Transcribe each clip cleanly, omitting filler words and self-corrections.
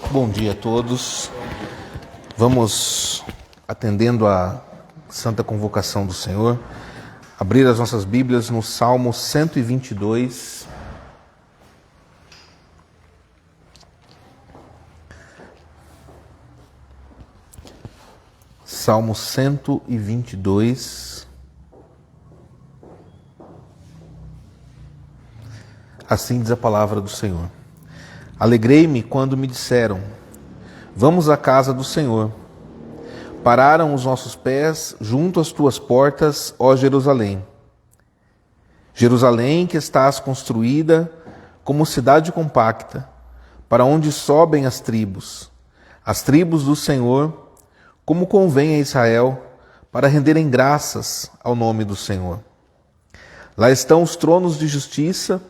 Bom dia a todos. Vamos, atendendo à santa convocação do Senhor, abrir as nossas Bíblias no Salmo 122. Salmo 122. Assim diz a palavra do Senhor. Alegrei-me quando me disseram: vamos à casa do Senhor. Pararam os nossos pés junto às tuas portas, ó Jerusalém. Jerusalém, que estás construída como cidade compacta, para onde sobem as tribos do Senhor, como convém a Israel, para renderem graças ao nome do Senhor. Lá estão os tronos de justiça,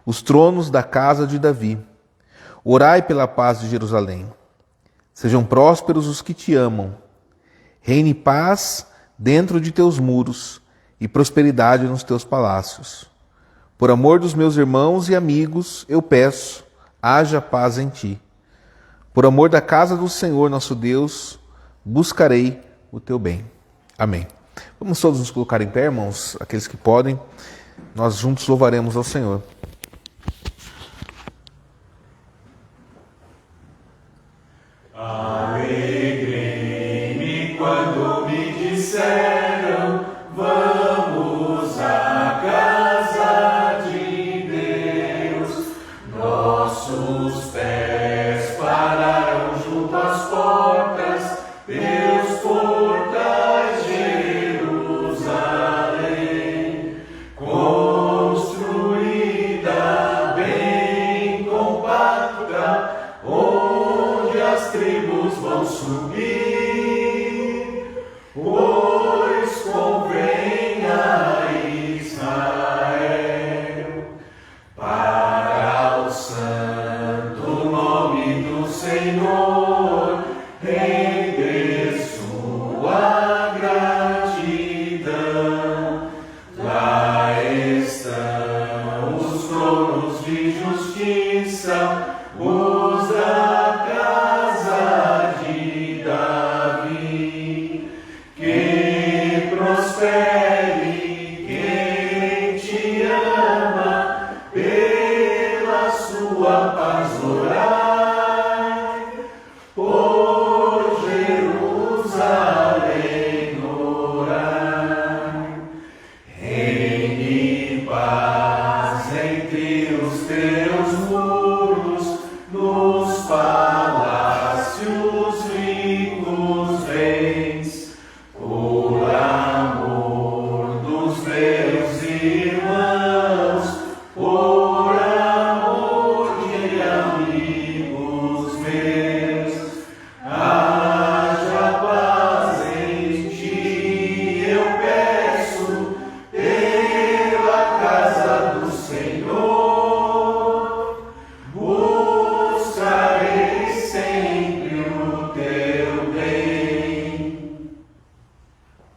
os tronos da casa de Davi. Orai pela paz de Jerusalém. Sejam prósperos os que te amam. Reine paz dentro de teus muros e prosperidade nos teus palácios. Por amor dos meus irmãos e amigos, eu peço, haja paz em ti. Por amor da casa do Senhor nosso Deus, buscarei o teu bem. Amém. Vamos todos nos colocar em pé, irmãos, aqueles que podem. Nós juntos louvaremos ao Senhor. Alegrei-me quando me disseram: vamos à casa de Deus. Nossos pés pararam junto às portas, teus portais, Jerusalém, construída bem compacta, onde as tribos vão subir, pois convém a Israel. Para o santo nome do Senhor, render sua gratidão. Lá estão os tronos de justiça, os da casa de Davi. Que prospere quem te ama, pela sua paz orai. Por Jerusalém orai. Reine paz entre os teus muros, nos palácios ricos vens. Por amor dos meus irmãos, por amor de amigos meus, haja paz em ti, eu peço, pela casa do Senhor. Buscarei sempre o teu bem.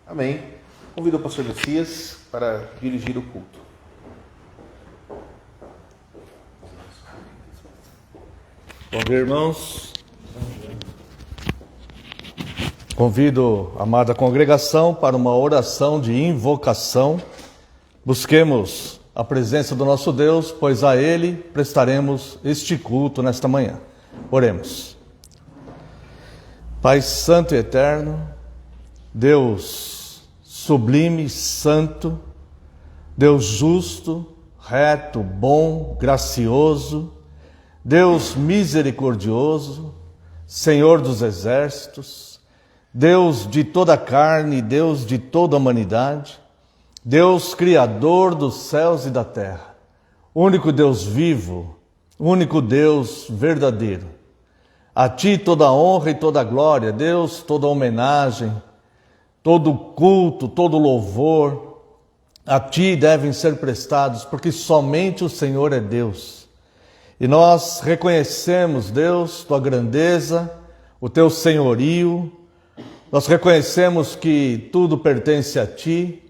Amém. Convido o pastor Messias para dirigir o culto. Bom dia, irmãos. Convido a amada congregação para uma oração de invocação. Busquemos a presença do nosso Deus, pois a Ele prestaremos este culto nesta manhã. Oremos. Pai santo e eterno, Deus sublime e santo, Deus justo, reto, bom, gracioso, Deus misericordioso, Senhor dos exércitos, Deus de toda a carne, Deus de toda a humanidade, Deus criador dos céus e da terra, único Deus vivo, único Deus verdadeiro. A Ti toda a honra e toda a glória, Deus, toda a homenagem, todo culto, todo louvor, a Ti devem ser prestados, porque somente o Senhor é Deus. E nós reconhecemos, Deus, Tua grandeza, o Teu senhorio, nós reconhecemos que tudo pertence a Ti,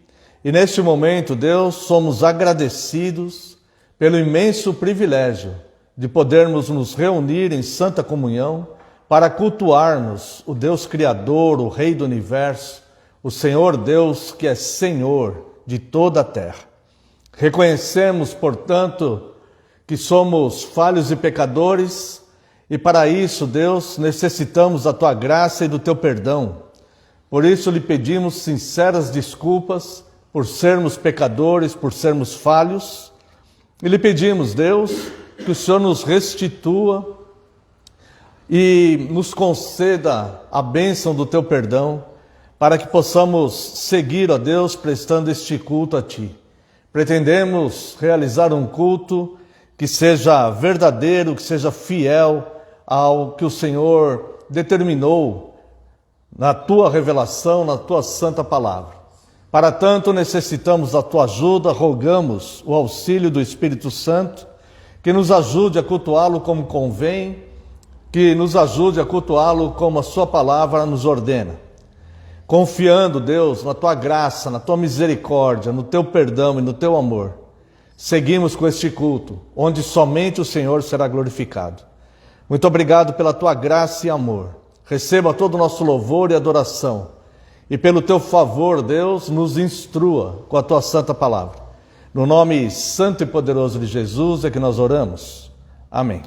e neste momento, Deus, somos agradecidos pelo imenso privilégio de podermos nos reunir em santa comunhão para cultuarmos o Deus Criador, o Rei do Universo, o Senhor Deus que é Senhor de toda a terra. Reconhecemos, portanto, que somos falhos e pecadores, e para isso, Deus, necessitamos da Tua graça e do Teu perdão. Por isso lhe pedimos sinceras desculpas por sermos pecadores, por sermos falhos, e lhe pedimos, Deus, que o Senhor nos restitua e nos conceda a bênção do Teu perdão, para que possamos seguir, ó Deus, prestando este culto a Ti. Pretendemos realizar um culto que seja verdadeiro, que seja fiel ao que o Senhor determinou na Tua revelação, na Tua santa palavra. Para tanto, necessitamos da Tua ajuda, rogamos o auxílio do Espírito Santo, que nos ajude a cultuá-lo como convém, que nos ajude a cultuá-lo como a Sua palavra nos ordena. Confiando, Deus, na Tua graça, na Tua misericórdia, no Teu perdão e no Teu amor, seguimos com este culto, onde somente o Senhor será glorificado. Muito obrigado pela Tua graça e amor. Receba todo o nosso louvor e adoração. E pelo Teu favor, Deus, nos instrua com a Tua santa palavra. No nome santo e poderoso de Jesus é que nós oramos. Amém.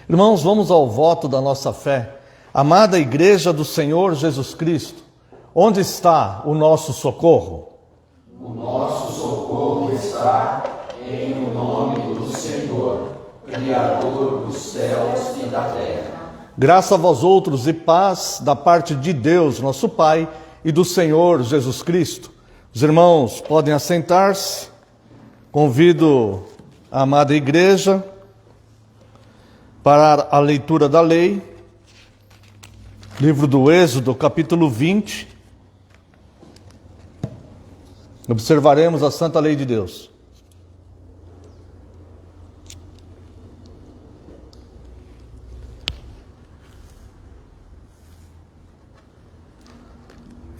Irmãos, vamos ao voto da nossa fé. Amada Igreja do Senhor Jesus Cristo, onde está o nosso socorro? O nosso socorro está em o nome do Senhor, Criador dos céus e da terra. Graça a vós outros e paz da parte de Deus, nosso Pai, e do Senhor Jesus Cristo. Os irmãos podem assentar-se. Convido a amada Igreja para a leitura da lei. Livro do Êxodo, capítulo 20. Observaremos a santa lei de Deus.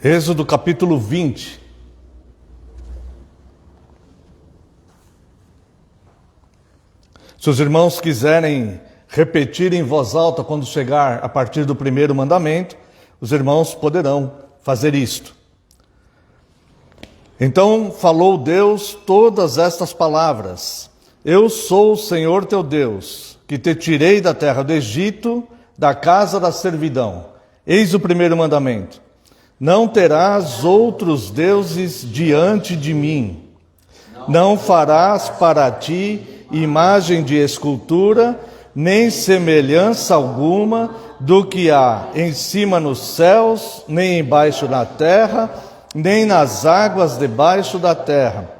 Êxodo, capítulo 20. Se os irmãos quiserem repetir em voz alta quando chegar a partir do primeiro mandamento, os irmãos poderão fazer isto. Então falou Deus todas estas palavras: Eu sou o Senhor teu Deus, que te tirei da terra do Egito, da casa da servidão. Eis o primeiro mandamento: Não terás outros deuses diante de mim. Não farás para ti imagem de escultura, nem semelhança alguma do que há em cima nos céus, nem embaixo na terra, nem nas águas debaixo da terra.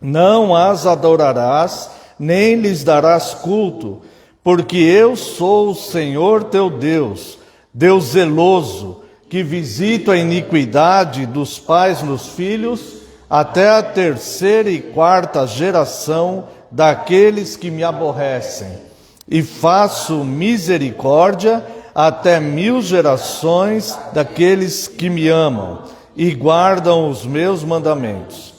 Não as adorarás, nem lhes darás culto, porque eu sou o Senhor teu Deus, Deus zeloso, que visito a iniquidade dos pais nos filhos, até a terceira e quarta geração daqueles que me aborrecem. E faço misericórdia até 1000 gerações daqueles que me amam e guardam os meus mandamentos.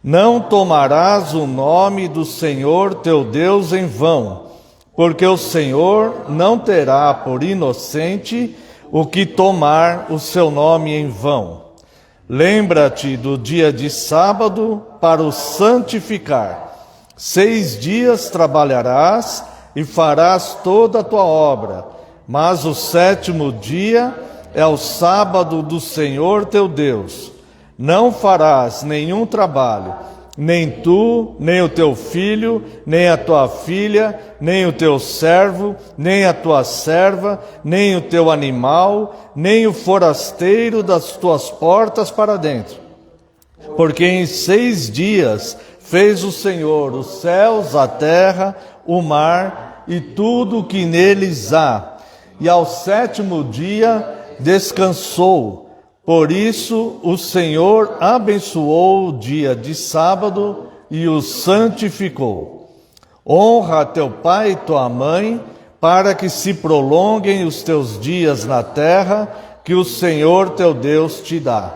Não tomarás o nome do Senhor teu Deus em vão, porque o Senhor não terá por inocente o que tomar o seu nome em vão. Lembra-te do dia de sábado para o santificar. 6 dias trabalharás e farás toda a tua obra, mas o 7º dia é o sábado do Senhor teu Deus. Não farás nenhum trabalho, nem tu, nem o teu filho, nem a tua filha, nem o teu servo, nem a tua serva, nem o teu animal, nem o forasteiro das tuas portas para dentro. Porque em 6 dias fez o Senhor os céus, a terra, o mar e tudo o que neles há, e ao 7º dia descansou. Por isso o Senhor abençoou o dia de sábado e o santificou. Honra teu pai e tua mãe, para que se prolonguem os teus dias na terra que o Senhor teu Deus te dá.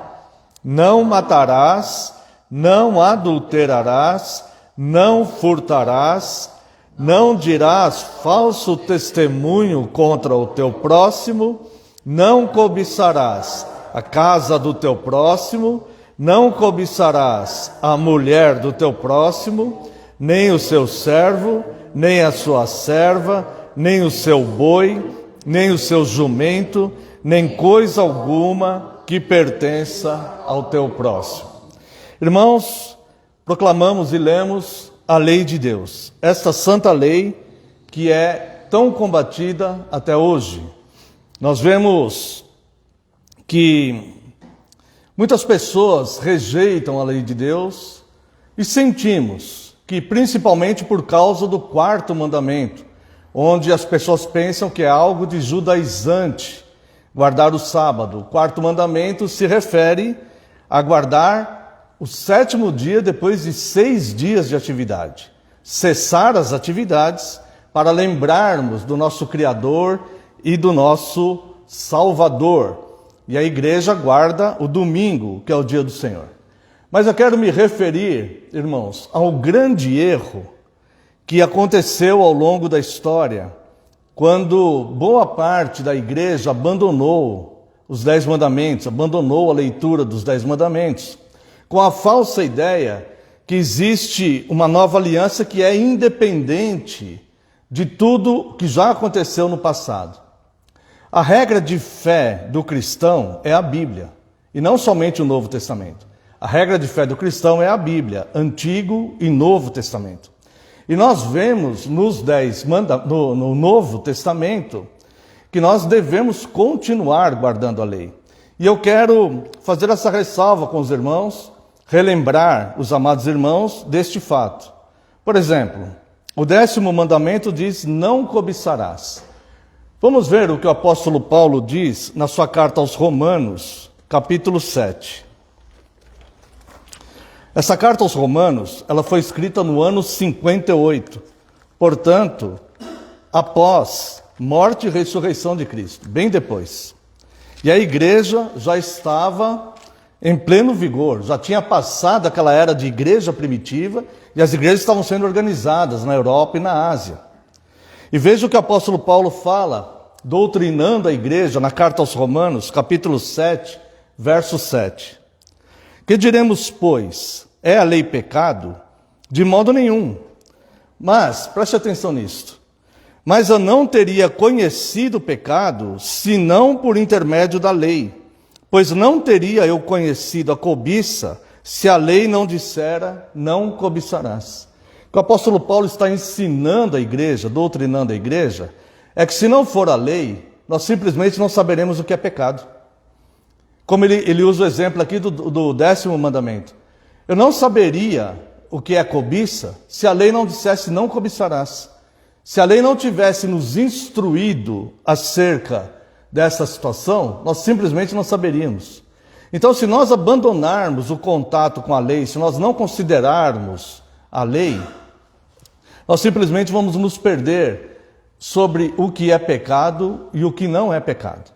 Não matarás, não adulterarás, não furtarás, não dirás falso testemunho contra o teu próximo, não cobiçarás a casa do teu próximo, não cobiçarás a mulher do teu próximo, nem o seu servo, nem a sua serva, nem o seu boi, nem o seu jumento, nem coisa alguma que pertença ao teu próximo. Irmãos, proclamamos e lemos a lei de Deus, esta santa lei que é tão combatida até hoje. Nós vemos que muitas pessoas rejeitam a lei de Deus e sentimos que, principalmente por causa do quarto mandamento, onde as pessoas pensam que é algo de judaizante, guardar o sábado. O quarto mandamento se refere a guardar o sétimo dia depois de 6 dias de atividade. Cessar as atividades para lembrarmos do nosso Criador e do nosso Salvador. E a igreja guarda o domingo, que é o dia do Senhor. Mas eu quero me referir, irmãos, ao grande erro que aconteceu ao longo da história, quando boa parte da igreja abandonou os 10 mandamentos, abandonou a leitura dos 10 mandamentos, com a falsa ideia que existe uma nova aliança que é independente de tudo que já aconteceu no passado. A regra de fé do cristão é a Bíblia, e não somente o Novo Testamento. A regra de fé do cristão é a Bíblia, Antigo e Novo Testamento. E nós vemos no Novo Testamento que nós devemos continuar guardando a lei. E eu quero fazer essa ressalva com os irmãos, relembrar os amados irmãos deste fato. Por exemplo, o 10º mandamento diz: não cobiçarás. Vamos ver o que o apóstolo Paulo diz na sua carta aos Romanos, capítulo 7. Essa carta aos Romanos, ela foi escrita no ano 58, portanto, após morte e ressurreição de Cristo, bem depois. E a igreja já estava em pleno vigor, já tinha passado aquela era de igreja primitiva, e as igrejas estavam sendo organizadas na Europa e na Ásia. E veja o que o apóstolo Paulo fala, doutrinando a igreja, na carta aos Romanos, capítulo 7, verso 7. Que diremos, pois? É a lei pecado? De modo nenhum. Mas, preste atenção nisto. Mas eu não teria conhecido o pecado, senão por intermédio da lei. Pois não teria eu conhecido a cobiça, se a lei não dissera, não cobiçarás. O que o apóstolo Paulo está ensinando a igreja, doutrinando a igreja, é que se não for a lei, nós simplesmente não saberemos o que é pecado. Como ele usa o exemplo aqui do 10º mandamento. Eu não saberia o que é cobiça se a lei não dissesse não cobiçarás. Se a lei não tivesse nos instruído acerca dessa situação, nós simplesmente não saberíamos. Então, se nós abandonarmos o contato com a lei, se nós não considerarmos a lei, nós simplesmente vamos nos perder sobre o que é pecado e o que não é pecado.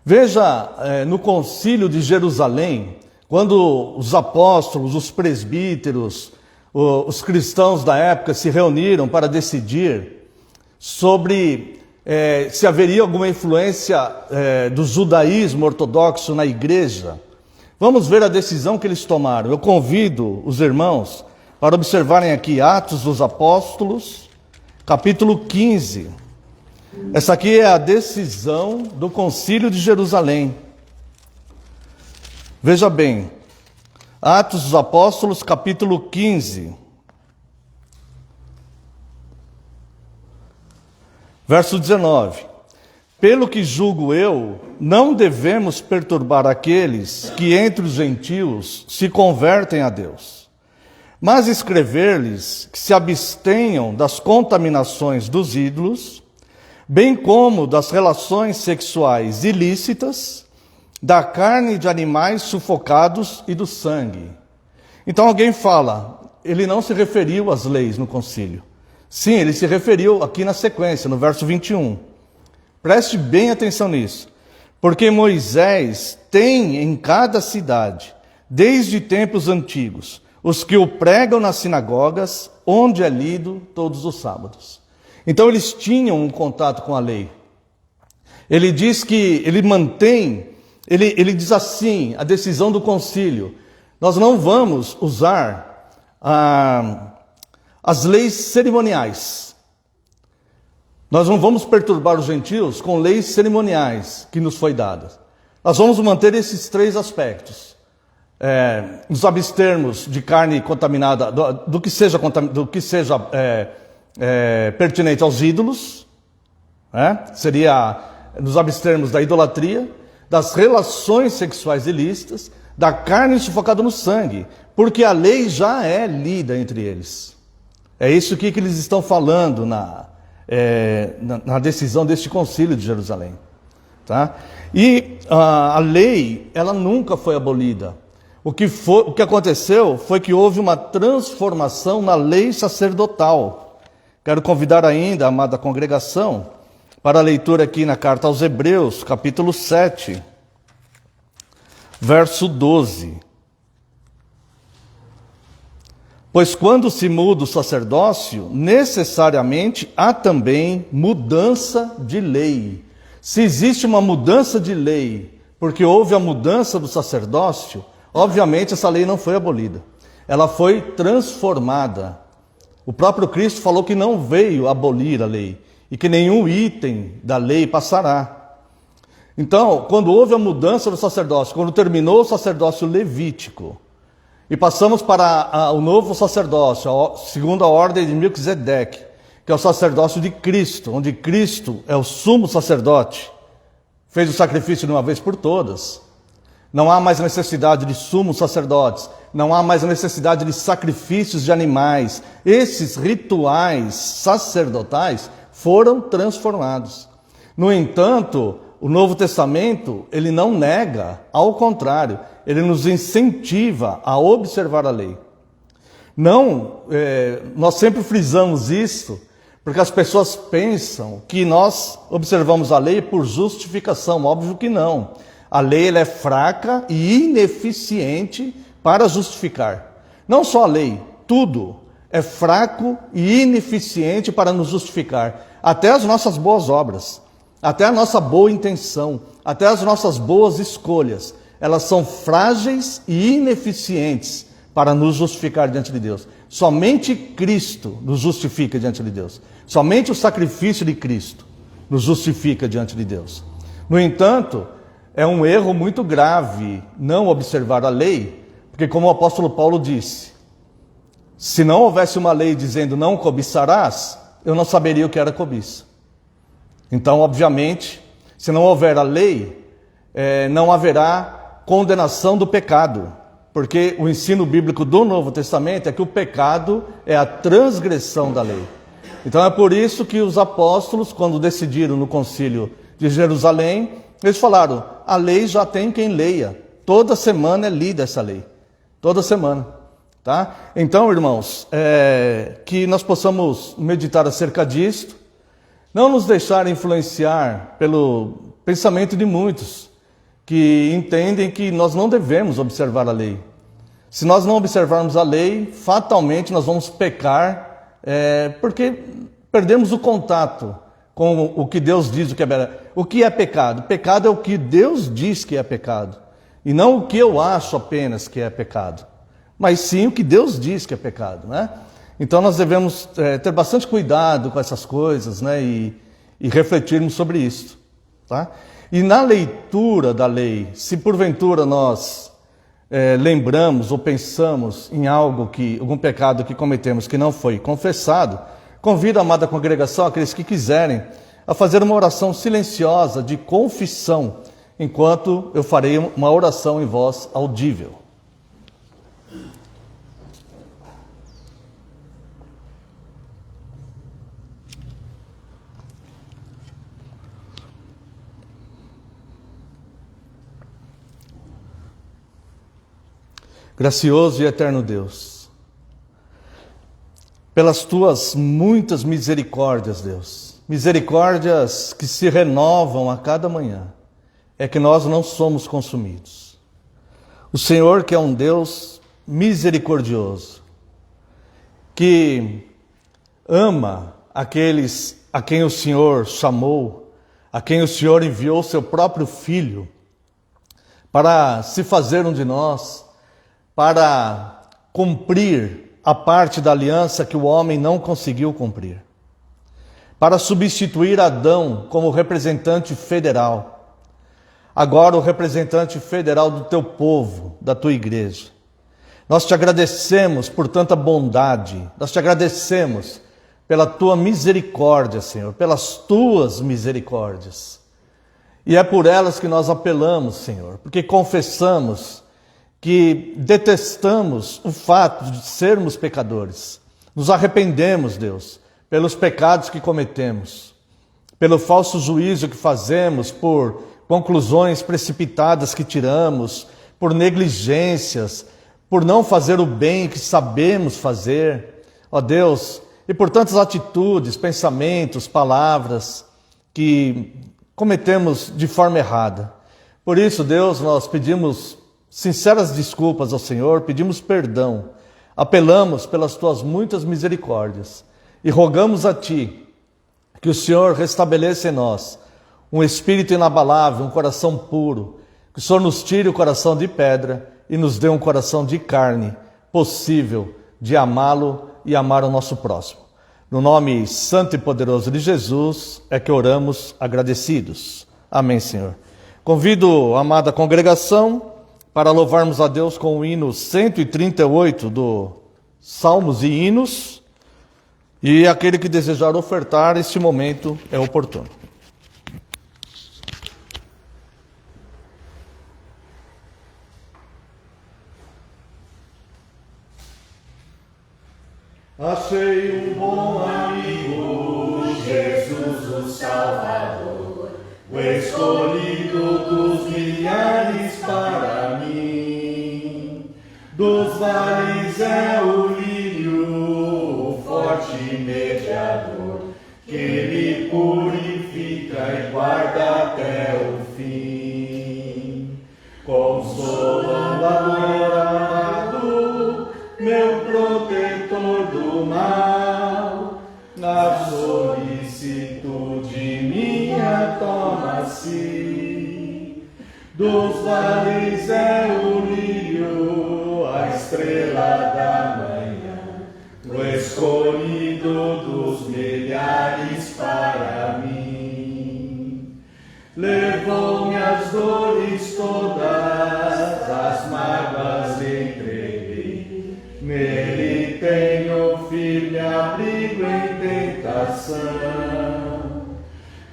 Veja, no concílio de Jerusalém, quando os apóstolos, os presbíteros, os cristãos da época se reuniram para decidir sobre se haveria alguma influência do judaísmo ortodoxo na igreja. Vamos ver a decisão que eles tomaram. Eu convido os irmãos para observarem aqui Atos dos Apóstolos, capítulo 15. Essa aqui é a decisão do concílio de Jerusalém. Veja bem, Atos dos Apóstolos, capítulo 15. Verso 19. Pelo que julgo eu, não devemos perturbar aqueles que entre os gentios se convertem a Deus, mas escrever-lhes que se abstenham das contaminações dos ídolos, bem como das relações sexuais ilícitas, da carne de animais sufocados e do sangue. Então alguém fala, ele não se referiu às leis no concílio. Sim, ele se referiu aqui na sequência, no verso 21. Preste bem atenção nisso. Porque Moisés tem em cada cidade, desde tempos antigos, os que o pregam nas sinagogas, onde é lido todos os sábados. Então eles tinham um contato com a lei. Ele diz que ele diz assim, a decisão do concílio: nós não vamos usar as leis cerimoniais. Nós não vamos perturbar os gentios com leis cerimoniais que nos foi dadas. Nós vamos manter esses 3 aspectos. Nos abstermos de carne contaminada, do que seja pertinente aos ídolos, seria nos abstermos da idolatria, das relações sexuais ilícitas, da carne sufocada no sangue, porque a lei já é lida entre eles. É isso que eles estão falando na decisão deste concílio de Jerusalém. Tá? E a lei, ela nunca foi abolida. O que aconteceu foi que houve uma transformação na lei sacerdotal. Quero convidar ainda a amada congregação para a leitura aqui na carta aos Hebreus, capítulo 7, verso 12. Pois quando se muda o sacerdócio, necessariamente há também mudança de lei. Se existe uma mudança de lei, porque houve a mudança do sacerdócio, obviamente essa lei não foi abolida. Ela foi transformada. O próprio Cristo falou que não veio abolir a lei e que nenhum item da lei passará. Então, quando houve a mudança do sacerdócio, quando terminou o sacerdócio levítico e passamos para o novo sacerdócio, segundo a ordem de Melquisedeque, que é o sacerdócio de Cristo, onde Cristo é o sumo sacerdote, fez o sacrifício de uma vez por todas. Não há mais necessidade de sumos sacerdotes, não há mais necessidade de sacrifícios de animais. Esses rituais sacerdotais foram transformados. No entanto, o Novo Testamento, ele não nega, ao contrário, ele nos incentiva a observar a lei. Nós sempre frisamos isso, porque as pessoas pensam que nós observamos a lei por justificação. Óbvio que não. A lei ela é fraca e ineficiente para justificar. Não só a lei, tudo é fraco e ineficiente para nos justificar. Até as nossas boas obras, até a nossa boa intenção, até as nossas boas escolhas, elas são frágeis e ineficientes para nos justificar diante de Deus. Somente Cristo nos justifica diante de Deus. Somente o sacrifício de Cristo nos justifica diante de Deus. No entanto, é um erro muito grave não observar a lei, porque como o apóstolo Paulo disse, se não houvesse uma lei dizendo não cobiçarás, eu não saberia o que era cobiça. Então, obviamente, se não houver a lei, não haverá condenação do pecado, porque o ensino bíblico do Novo Testamento é que o pecado é a transgressão da lei. Então é por isso que os apóstolos, quando decidiram no concílio de Jerusalém, eles falaram, a lei já tem quem leia, toda semana é lida essa lei, toda semana. Tá? Então, irmãos, que nós possamos meditar acerca disto, não nos deixar influenciar pelo pensamento de muitos que entendem que nós não devemos observar a lei. Se nós não observarmos a lei, fatalmente nós vamos pecar, porque perdemos o contato com o que Deus diz o que é pecado. Pecado é o que Deus diz que é pecado, e não o que eu acho apenas que é pecado, mas sim o que Deus diz que é pecado, né? Então nós devemos ter bastante cuidado com essas coisas, né? E refletirmos sobre isso, tá? E na leitura da lei, se porventura nós lembramos ou pensamos em algum pecado que cometemos que não foi confessado, convido a amada congregação, aqueles que quiserem, a fazer uma oração silenciosa de confissão, enquanto eu farei uma oração em voz audível. Gracioso e eterno Deus, pelas tuas muitas misericórdias, Deus, misericórdias que se renovam a cada manhã, é que nós não somos consumidos. O Senhor, que é um Deus misericordioso, que ama aqueles a quem o Senhor chamou, a quem o Senhor enviou seu próprio Filho para se fazer um de nós, para cumprir a parte da aliança que o homem não conseguiu cumprir, para substituir Adão como representante federal, agora o representante federal do teu povo, da tua igreja. Nós te agradecemos por tanta bondade, nós te agradecemos pela tua misericórdia, Senhor, pelas tuas misericórdias. E é por elas que nós apelamos, Senhor, porque confessamos que detestamos o fato de sermos pecadores. Nos arrependemos, Deus, pelos pecados que cometemos, pelo falso juízo que fazemos, por conclusões precipitadas que tiramos, por negligências, por não fazer o bem que sabemos fazer, ó Deus, e por tantas atitudes, pensamentos, palavras que cometemos de forma errada. Por isso, Deus, nós pedimos sinceras desculpas ao Senhor, pedimos perdão, apelamos pelas tuas muitas misericórdias e rogamos a Ti que o Senhor restabeleça em nós um espírito inabalável, um coração puro, que o Senhor nos tire o coração de pedra e nos dê um coração de carne, possível de amá-lo e amar o nosso próximo. No nome santo e poderoso de Jesus é que oramos agradecidos. Amém, Senhor. Convido a amada congregação para louvarmos a Deus com o hino 138 do Salmos e Hinos, e aquele que desejar ofertar, este momento é oportuno. Achei um bom amigo, Jesus o Salvador, o escolhido dos milhares para mim. Dos vales é o lírio, o forte mediador, que me purifica e guarda até o fim. Consolando amado, meu protetor do mal, na solicitude minha toma-se. Dos vales é o lírio, a estrela da manhã, o escolhido dos milhares para mim. Levou-me as dores todas, as mágoas entreguei, nele tenho firme abrigo em tentação.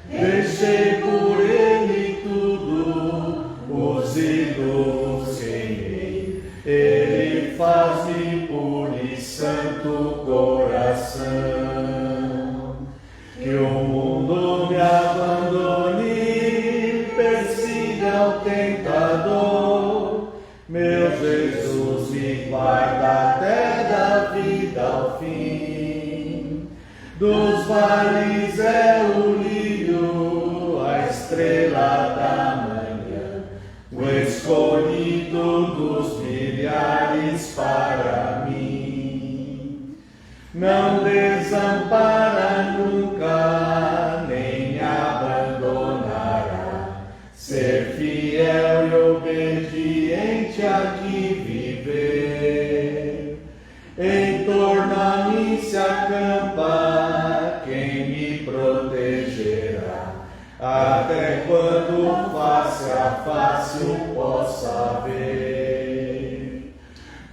Deixei por ele tudo, os ídolos queimei, ele faz-me puro e santo coração. Que o mundo me abandone, persiga o tentador, meu Jesus me guarda até da vida ao fim. Dos vales é o lírio, a estrela da manhã, o escolhido dos milhares para mim. Não desampara nunca, nem me abandonará, ser fiel e obediente aqui viver. Em torno a mim se acampa quem me protegerá, até quando face a face o possa ver.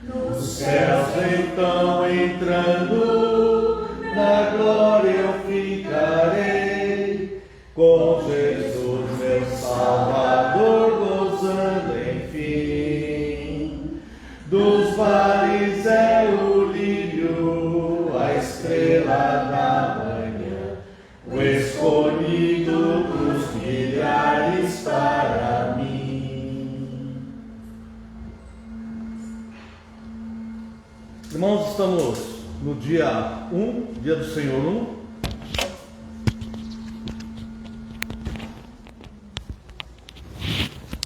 Nos céus então entrando, na glória eu ficarei, com Jesus meu Salvador gozando enfim. Dos vales é o lírio, a estrela da manhã, o escolhido dos milhares para mim. Irmãos, estamos no dia 1, dia do Senhor 1.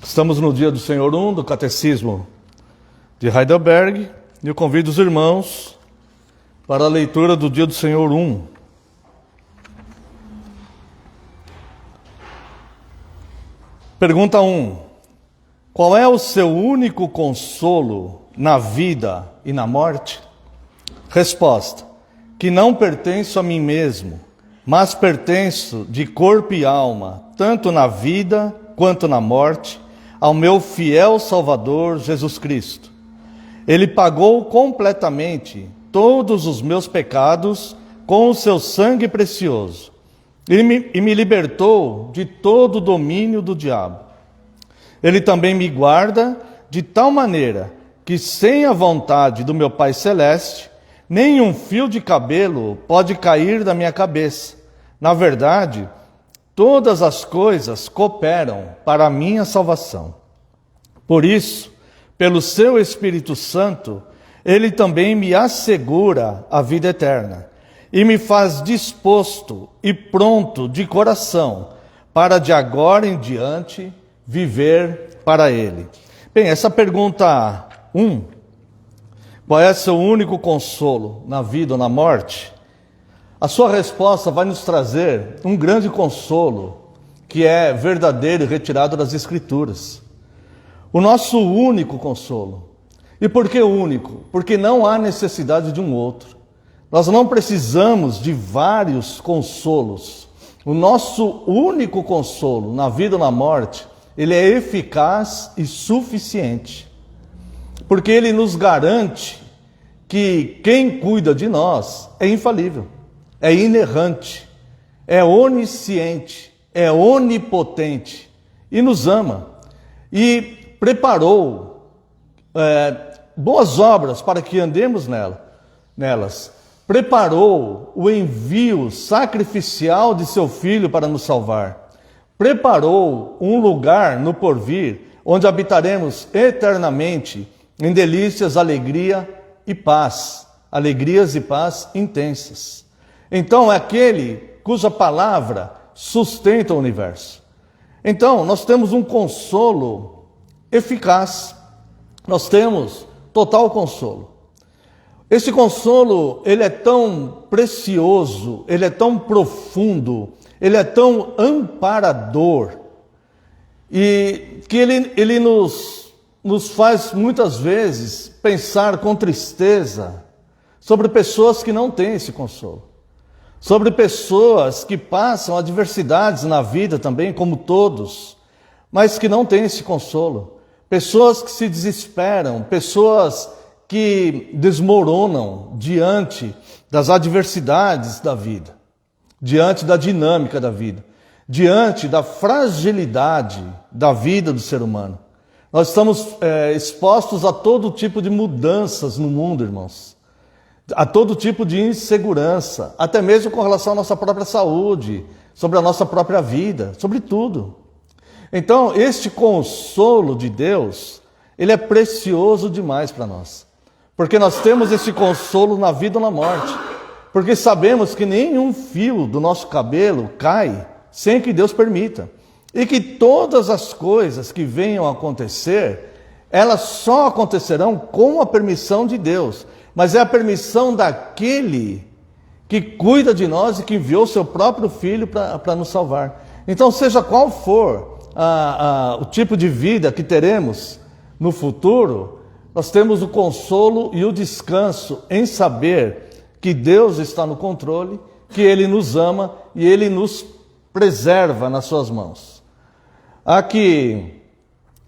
Estamos no dia do Senhor 1 do Catecismo de Heidelberg, eu convido os irmãos para a leitura do Dia do Senhor 1. Pergunta 1. Qual é o seu único consolo na vida e na morte? Resposta: que não pertenço a mim mesmo, mas pertenço de corpo e alma, tanto na vida quanto na morte, ao meu fiel Salvador Jesus Cristo. Ele pagou completamente todos os meus pecados com o seu sangue precioso e me libertou de todo o domínio do diabo. Ele também me guarda de tal maneira que, sem a vontade do meu Pai Celeste, nem um fio de cabelo pode cair da minha cabeça. Na verdade, todas as coisas cooperam para a minha salvação. Por isso, pelo seu Espírito Santo, ele também me assegura a vida eterna e me faz disposto e pronto de coração para de agora em diante viver para ele. Bem, essa pergunta 1, qual é seu único consolo na vida ou na morte? A sua resposta vai nos trazer um grande consolo que é verdadeiro e retirado das Escrituras. O nosso único consolo. E por que único? Porque não há necessidade de um outro. Nós não precisamos de vários consolos. O nosso único consolo na vida ou na morte, ele é eficaz e suficiente. Porque ele nos garante que quem cuida de nós é infalível, é inerrante, é onisciente, é onipotente e nos ama. E preparou boas obras para que andemos nelas. Preparou o envio sacrificial de seu Filho para nos salvar. Preparou um lugar no porvir, onde habitaremos eternamente em delícias, alegria e paz. Alegrias e paz intensas. Então é aquele cuja palavra sustenta o universo. Então nós temos um consolo eficaz. Nós temos total consolo. Esse consolo, ele é tão precioso, ele é tão profundo, ele é tão amparador, e que ele nos faz muitas vezes pensar com tristeza sobre pessoas que não têm esse consolo, sobre pessoas que passam adversidades na vida também, como todos, mas que não têm esse consolo, pessoas que se desesperam, pessoas que desmoronam diante das adversidades da vida, diante da dinâmica da vida, diante da fragilidade da vida do ser humano. Nós estamos expostos a todo tipo de mudanças no mundo, irmãos, a todo tipo de insegurança, até mesmo com relação à nossa própria saúde, sobre a nossa própria vida, sobre tudo. Então, este consolo de Deus, ele é precioso demais para nós. Porque nós temos esse consolo na vida ou na morte. Porque sabemos que nenhum fio do nosso cabelo cai sem que Deus permita. E que todas as coisas que venham a acontecer, elas só acontecerão com a permissão de Deus. Mas é a permissão daquele que cuida de nós e que enviou seu próprio Filho para nos salvar. Então, seja qual for o tipo de vida que teremos no futuro, nós temos o consolo e o descanso em saber que Deus está no controle, que Ele nos ama e Ele nos preserva nas suas mãos. Há que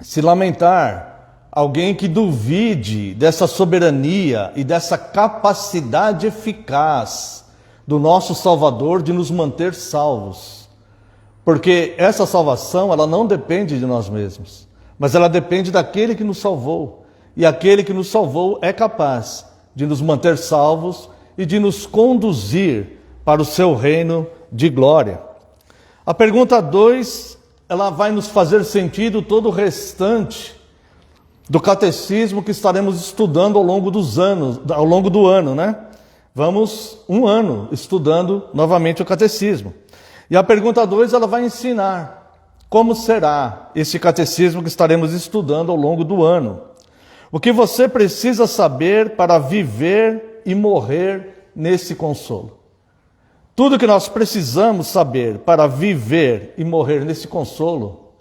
se lamentar alguém que duvide dessa soberania e dessa capacidade eficaz do nosso Salvador de nos manter salvos. Porque essa salvação, ela não depende de nós mesmos, mas ela depende daquele que nos salvou. E aquele que nos salvou é capaz de nos manter salvos e de nos conduzir para o seu reino de glória. A pergunta 2, ela vai nos fazer sentido todo o restante do catecismo que estaremos estudando ao longo do ano, né? Vamos um ano estudando novamente o catecismo. E a pergunta 2, ela vai ensinar como será esse catecismo que estaremos estudando ao longo do ano. O que você precisa saber para viver e morrer nesse consolo. Tudo que nós precisamos saber para viver e morrer nesse consolo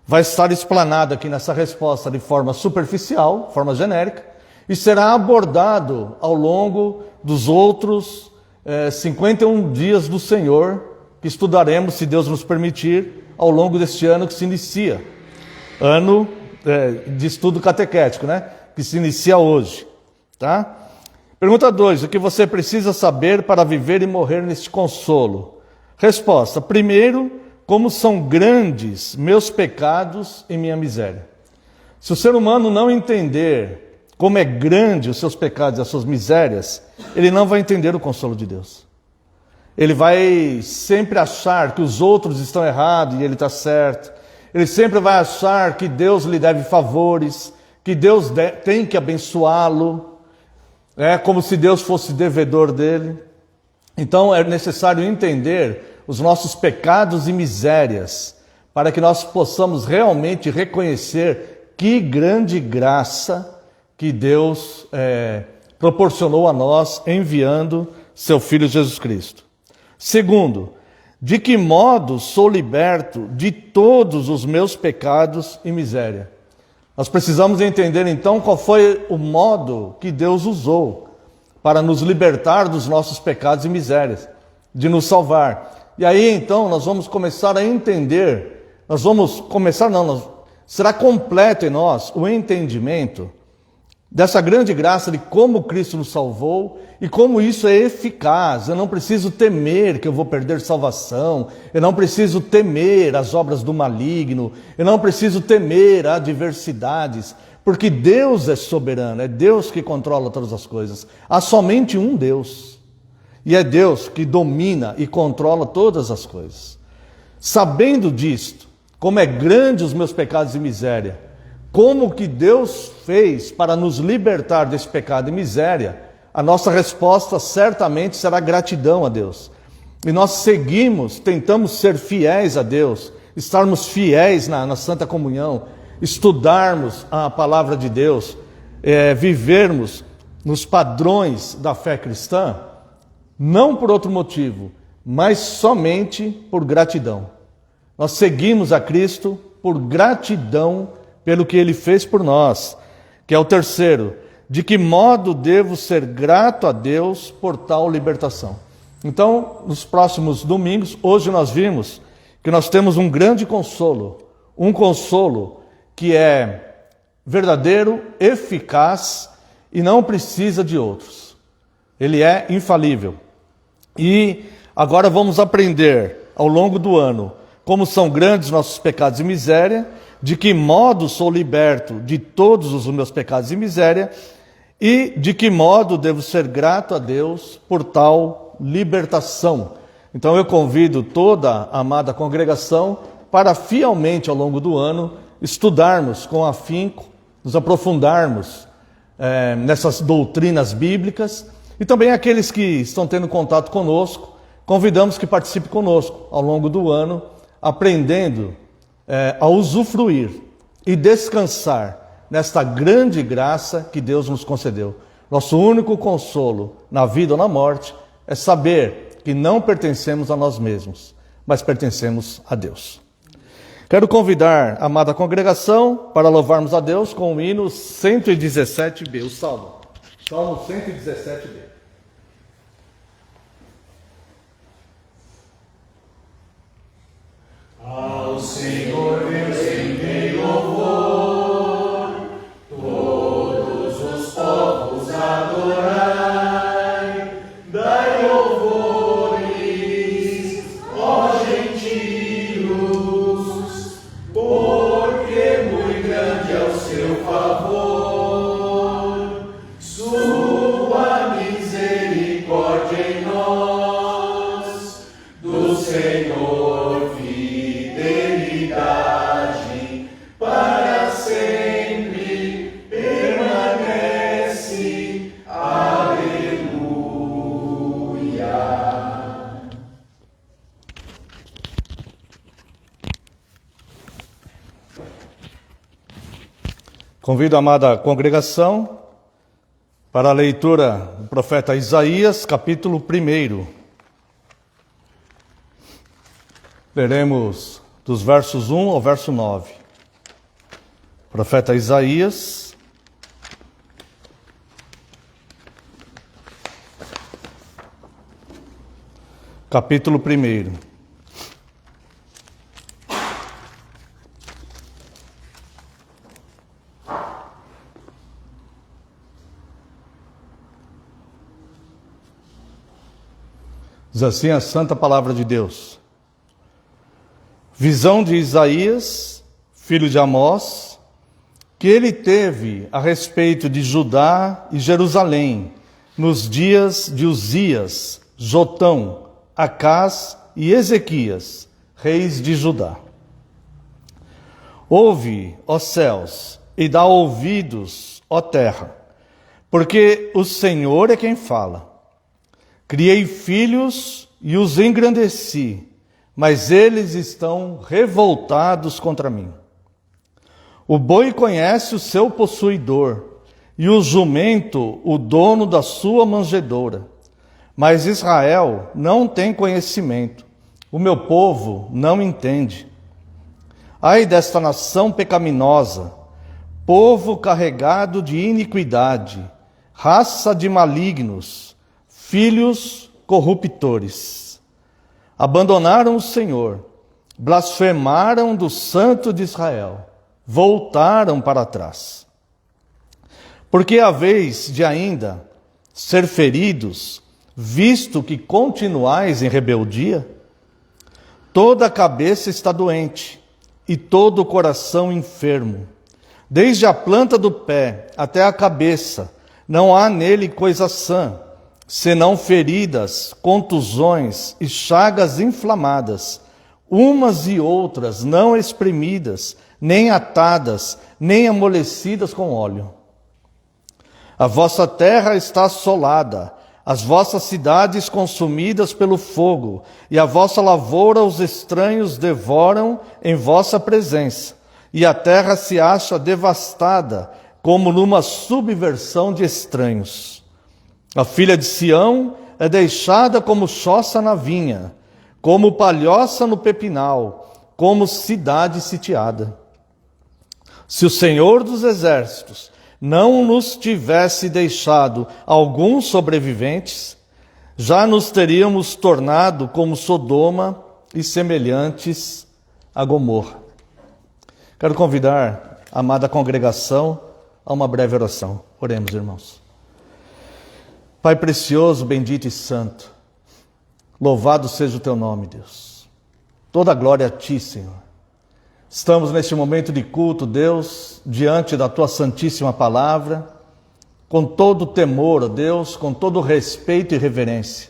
vai estar explanado aqui nessa resposta de forma superficial, forma genérica, e será abordado ao longo dos outros 51 dias do Senhor, que estudaremos, se Deus nos permitir, ao longo deste ano que se inicia. Ano de estudo catequético, né? Que se inicia hoje, tá? Pergunta 2. O que você precisa saber para viver e morrer neste consolo? Resposta. Primeiro, como são grandes meus pecados e minha miséria. Se o ser humano não entender como é grande os seus pecados e as suas misérias, ele não vai entender o consolo de Deus. Ele vai sempre achar que os outros estão errados e ele está certo. Ele sempre vai achar que Deus lhe deve favores, que Deus tem que abençoá-lo, como se Deus fosse devedor dele. Então é necessário entender os nossos pecados e misérias, para que nós possamos realmente reconhecer que grande graça que Deus proporcionou a nós, enviando seu Filho Jesus Cristo. Segundo, de que modo sou liberto de todos os meus pecados e miséria? Nós precisamos entender então qual foi o modo que Deus usou para nos libertar dos nossos pecados e misérias, de nos salvar. E aí então nós vamos começar a entender, será completo em nós o entendimento dessa grande graça de como Cristo nos salvou e como isso é eficaz. Eu não preciso temer que eu vou perder salvação, eu não preciso temer as obras do maligno, eu não preciso temer adversidades, porque Deus é soberano, é Deus que controla todas as coisas. Há somente um Deus, e é Deus que domina e controla todas as coisas. Sabendo disto, como é grande os meus pecados e miséria, como que Deus fez para nos libertar desse pecado e miséria, a nossa resposta certamente será gratidão a Deus. E nós tentamos ser fiéis a Deus, estarmos fiéis na Santa Comunhão, estudarmos a palavra de Deus, vivermos nos padrões da fé cristã, não por outro motivo, mas somente por gratidão. Nós seguimos a Cristo por gratidão pelo que Ele fez por nós, que é o terceiro. De que modo devo ser grato a Deus por tal libertação? Então, nos próximos domingos, hoje nós vimos que nós temos um grande consolo, um consolo que é verdadeiro, eficaz e não precisa de outros. Ele é infalível. E agora vamos aprender ao longo do ano como são grandes nossos pecados e miséria, de que modo sou liberto de todos os meus pecados e miséria, e de que modo devo ser grato a Deus por tal libertação. Então eu convido toda a amada congregação para fielmente ao longo do ano estudarmos com afinco, nos aprofundarmos nessas doutrinas bíblicas, e também aqueles que estão tendo contato conosco, convidamos que participe conosco ao longo do ano, aprendendo a usufruir e descansar nesta grande graça que Deus nos concedeu. Nosso único consolo na vida ou na morte é saber que não pertencemos a nós mesmos, mas pertencemos a Deus. Quero convidar a amada congregação para louvarmos a Deus com o hino 117b, o Salmo 117b. Ao Senhor Deus rendei louvor, todos os povos adorai, dai louvores, ó gentios, porque muito grande é o seu favor, sua misericórdia em nós, do Senhor para sempre permanece. Aleluia. Convido a amada congregação para a leitura do profeta Isaías, capítulo 1. Leremos dos versos 1 ao verso 9. Profeta Isaías, capítulo 1. Diz assim a santa palavra de Deus. Visão de Isaías, filho de Amós, que ele teve a respeito de Judá e Jerusalém, nos dias de Uzias, Jotão, Acás e Ezequias, reis de Judá. Ouve, ó céus, e dá ouvidos, ó terra, porque o Senhor é quem fala. Criei filhos e os engrandeci, mas eles estão revoltados contra mim. O boi conhece o seu possuidor, e o jumento o dono da sua manjedoura. Mas Israel não tem conhecimento, o meu povo não entende. Ai desta nação pecaminosa, povo carregado de iniquidade, raça de malignos, filhos corruptores. Abandonaram o Senhor, blasfemaram do Santo de Israel, voltaram para trás. Porque a vez de ainda ser feridos, visto que continuais em rebeldia? Toda a cabeça está doente, e todo o coração enfermo. Desde a planta do pé até a cabeça, não há nele coisa sã, senão feridas, contusões e chagas inflamadas, umas e outras não espremidas, nem atadas, nem amolecidas com óleo. A vossa terra está assolada, as vossas cidades consumidas pelo fogo, e a vossa lavoura os estranhos devoram em vossa presença, e a terra se acha devastada, como numa subversão de estranhos. A filha de Sião é deixada como choça na vinha, como palhoça no pepinal, como cidade sitiada. Se o Senhor dos Exércitos não nos tivesse deixado alguns sobreviventes, já nos teríamos tornado como Sodoma e semelhantes a Gomorra. Quero convidar a amada congregação a uma breve oração. Oremos, irmãos. Pai precioso, bendito e santo, louvado seja o teu nome, Deus. Toda a glória a ti, Senhor. Estamos neste momento de culto, Deus, diante da tua santíssima palavra, com todo o temor, ó Deus, com todo o respeito e reverência.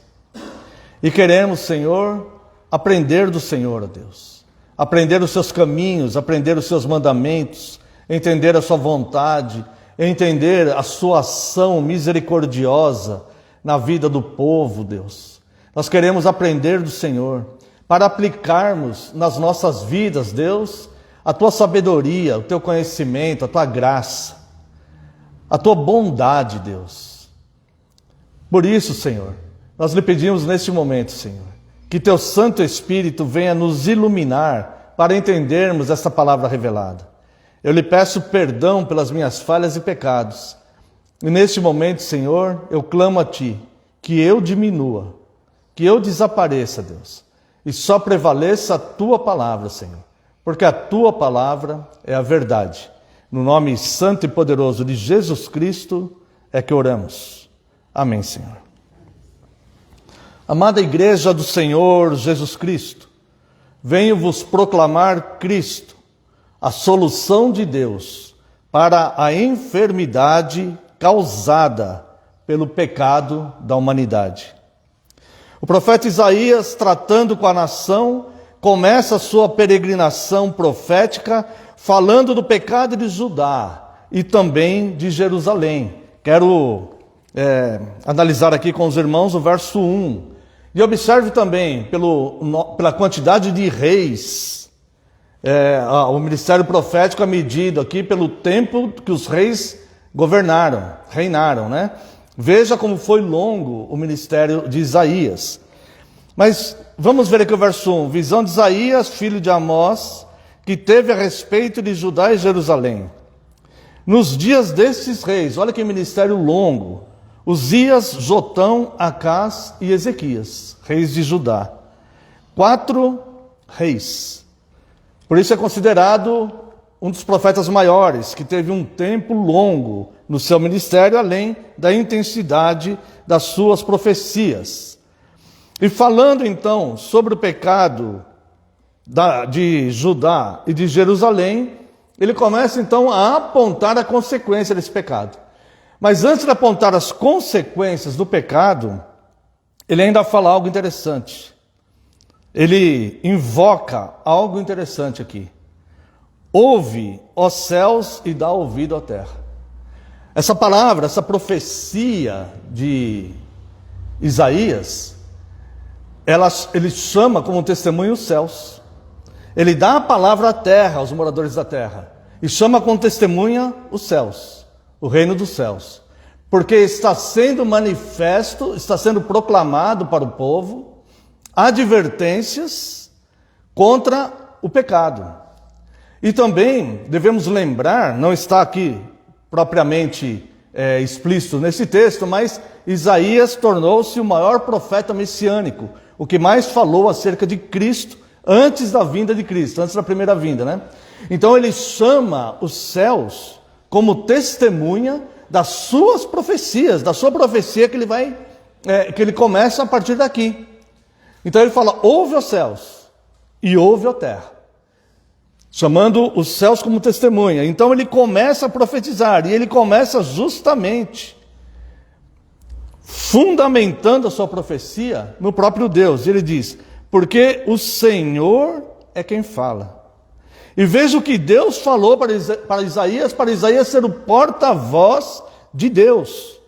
E queremos, Senhor, aprender do Senhor, ó Deus. Aprender os seus caminhos, aprender os seus mandamentos, entender a sua vontade, entender a sua ação misericordiosa na vida do povo, Deus. Nós queremos aprender do Senhor, para aplicarmos nas nossas vidas, Deus, a tua sabedoria, o teu conhecimento, a tua graça, a tua bondade, Deus. Por isso, Senhor, nós lhe pedimos neste momento, Senhor, que teu Santo Espírito venha nos iluminar para entendermos essa palavra revelada. Eu lhe peço perdão pelas minhas falhas e pecados. E neste momento, Senhor, eu clamo a ti, que eu diminua, que eu desapareça, Deus, e só prevaleça a tua palavra, Senhor, porque a tua palavra é a verdade. No nome santo e poderoso de Jesus Cristo é que oramos. Amém, Senhor. Amada Igreja do Senhor Jesus Cristo, venho vos proclamar Cristo, a solução de Deus para a enfermidade causada pelo pecado da humanidade. O profeta Isaías, tratando com a nação, começa a sua peregrinação profética falando do pecado de Judá e também de Jerusalém. Quero analisar aqui com os irmãos o verso 1. E observe também pela quantidade de reis o ministério profético é medido aqui pelo tempo que os reis reinaram, né? Veja como foi longo o ministério de Isaías. Mas vamos ver aqui o verso 1. Visão de Isaías, filho de Amós, que teve a respeito de Judá e Jerusalém. Nos dias destes reis, olha que ministério longo, Uzias, Jotão, Acás e Ezequias, reis de Judá. 4 reis. Por isso é considerado um dos profetas maiores, que teve um tempo longo no seu ministério, além da intensidade das suas profecias. E falando então sobre o pecado de Judá e de Jerusalém, ele começa então a apontar a consequência desse pecado. Mas antes de apontar as consequências do pecado, ele ainda fala algo interessante. Ele invoca algo interessante aqui. Ouve, ó céus, e dá ouvido à terra. Essa palavra, essa profecia de Isaías, ele chama como testemunho os céus. Ele dá a palavra à terra, aos moradores da terra, e chama como testemunha os céus, o reino dos céus. Porque está sendo manifesto, está sendo proclamado para o povo advertências contra o pecado. E também devemos lembrar, não está aqui propriamente explícito nesse texto, mas Isaías tornou-se o maior profeta messiânico, o que mais falou acerca de Cristo antes da vinda de Cristo, antes da primeira vinda, né? Então ele chama os céus como testemunha das suas profecias, da sua profecia que ele começa a partir daqui. Então ele fala, ouve os céus e ouve a terra, chamando os céus como testemunha. Então ele começa a profetizar, e ele começa justamente fundamentando a sua profecia no próprio Deus. Ele diz, porque o Senhor é quem fala. E veja o que Deus falou para Isaías ser o porta-voz de Deus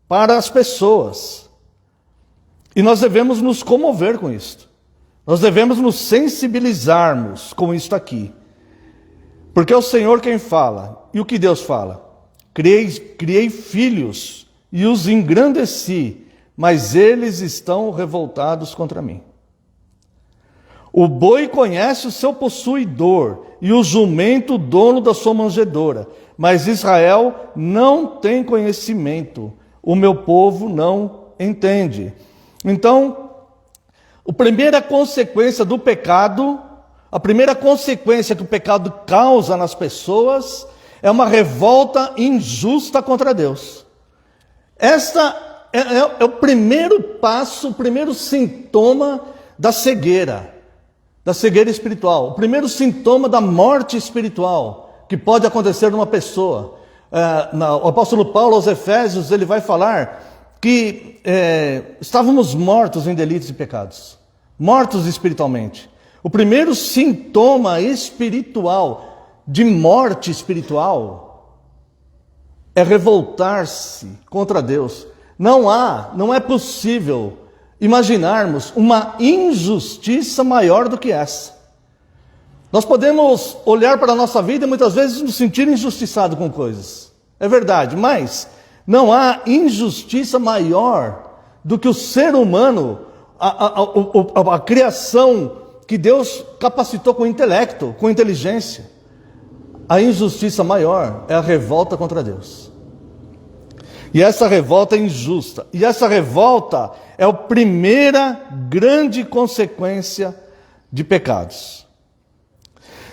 para as pessoas. E nós devemos nos comover com isto. Nós devemos nos sensibilizarmos com isto aqui. Porque é o Senhor quem fala. E o que Deus fala? Criei filhos e os engrandeci, mas eles estão revoltados contra mim. O boi conhece o seu possuidor, e o jumento o dono da sua manjedoura. Mas Israel não tem conhecimento, o meu povo não entende. Então, a primeira consequência do pecado, a primeira consequência que o pecado causa nas pessoas, é uma revolta injusta contra Deus. Esta é o primeiro passo, o primeiro sintoma da cegueira espiritual, o primeiro sintoma da morte espiritual que pode acontecer numa pessoa. O apóstolo Paulo aos Efésios, ele vai falar que estávamos mortos em delitos e pecados, mortos espiritualmente. O primeiro sintoma espiritual, de morte espiritual, é revoltar-se contra Deus. Não é possível imaginarmos uma injustiça maior do que essa. Nós podemos olhar para a nossa vida e muitas vezes nos sentir injustiçados com coisas. É verdade, mas não há injustiça maior do que o ser humano, a criação que Deus capacitou com intelecto, com inteligência. A injustiça maior é a revolta contra Deus. E essa revolta é injusta. E essa revolta é a primeira grande consequência de pecados.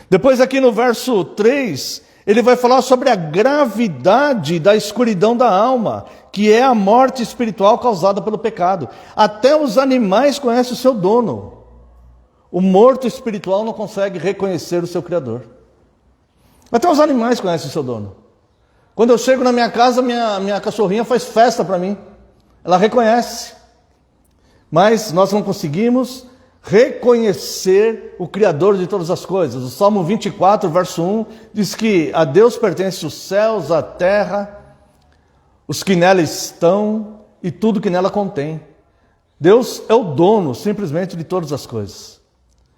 Depois aqui no verso 3, ele vai falar sobre a gravidade da escuridão da alma, que é a morte espiritual causada pelo pecado. Até os animais conhecem o seu dono. O morto espiritual não consegue reconhecer o seu Criador. Até os animais conhecem o seu dono. Quando eu chego na minha casa, minha cachorrinha faz festa para mim. Ela reconhece. Mas nós não conseguimos reconhecer o Criador de todas as coisas. O Salmo 24, verso 1, diz que a Deus pertence os céus, a terra, os que nela estão e tudo que nela contém. Deus é o dono, simplesmente, de todas as coisas.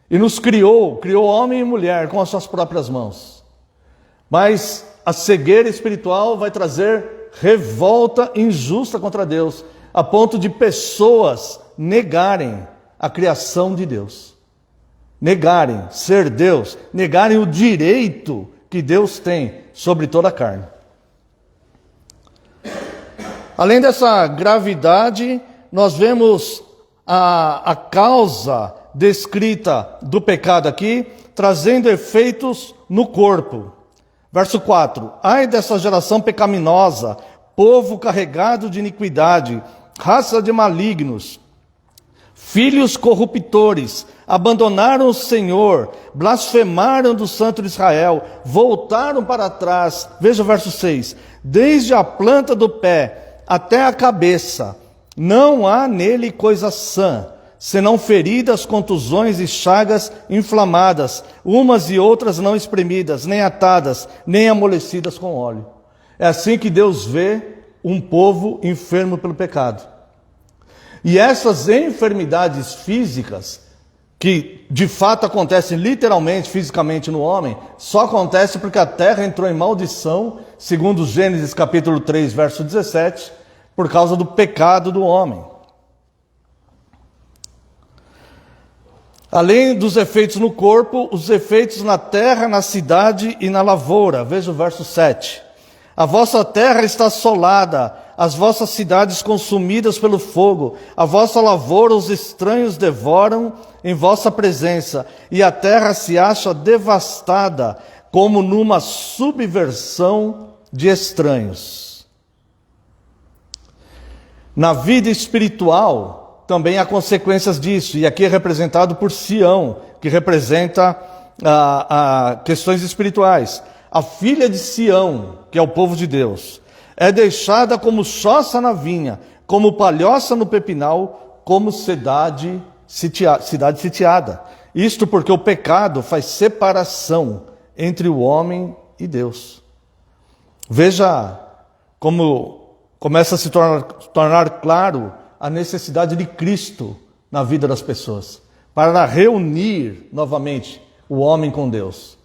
e nos criou homem e mulher com as suas próprias mãos. Mas a cegueira espiritual vai trazer revolta injusta contra Deus, a ponto de pessoas negarem a criação de Deus, negarem ser Deus, negarem o direito que Deus tem sobre toda a carne. Além dessa gravidade, nós vemos a causa descrita do pecado aqui, trazendo efeitos no corpo. Verso 4: ai dessa geração pecaminosa, povo carregado de iniquidade, raça de malignos, filhos corruptores, abandonaram o Senhor, blasfemaram do Santo de Israel, voltaram para trás. Veja o verso 6: desde a planta do pé até a cabeça, não há nele coisa sã, senão feridas, contusões e chagas inflamadas, umas e outras não espremidas, nem atadas, nem amolecidas com óleo. É assim que Deus vê um povo enfermo pelo pecado. E essas enfermidades físicas, que de fato acontecem literalmente, fisicamente no homem, só acontece porque a terra entrou em maldição, segundo Gênesis capítulo 3, verso 17, por causa do pecado do homem. Além dos efeitos no corpo, os efeitos na terra, na cidade e na lavoura. Veja o verso 7. A vossa terra está assolada, as vossas cidades consumidas pelo fogo, a vossa lavoura os estranhos devoram em vossa presença, e a terra se acha devastada, como numa subversão de estranhos. Na vida espiritual, também há consequências disso, e aqui é representado por Sião, que representa questões espirituais. A filha de Sião, que é o povo de Deus, é deixada como choça na vinha, como palhoça no pepinal, como cidade sitiada. Isto porque o pecado faz separação entre o homem e Deus. Veja como começa a se tornar claro a necessidade de Cristo na vida das pessoas, para reunir novamente o homem com Deus.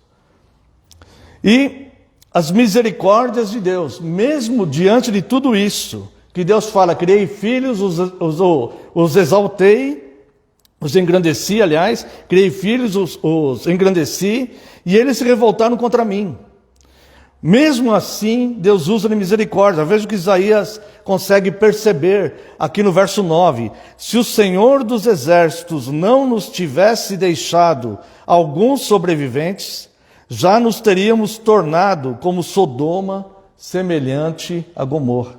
E as misericórdias de Deus, mesmo diante de tudo isso, que Deus fala: criei filhos, os exaltei, os engrandeci, aliás, criei filhos, os engrandeci, e eles se revoltaram contra mim. Mesmo assim, Deus usa de misericórdia. Veja o que Isaías consegue perceber aqui no verso 9. Se o Senhor dos exércitos não nos tivesse deixado alguns sobreviventes, já nos teríamos tornado como Sodoma, semelhante a Gomorra.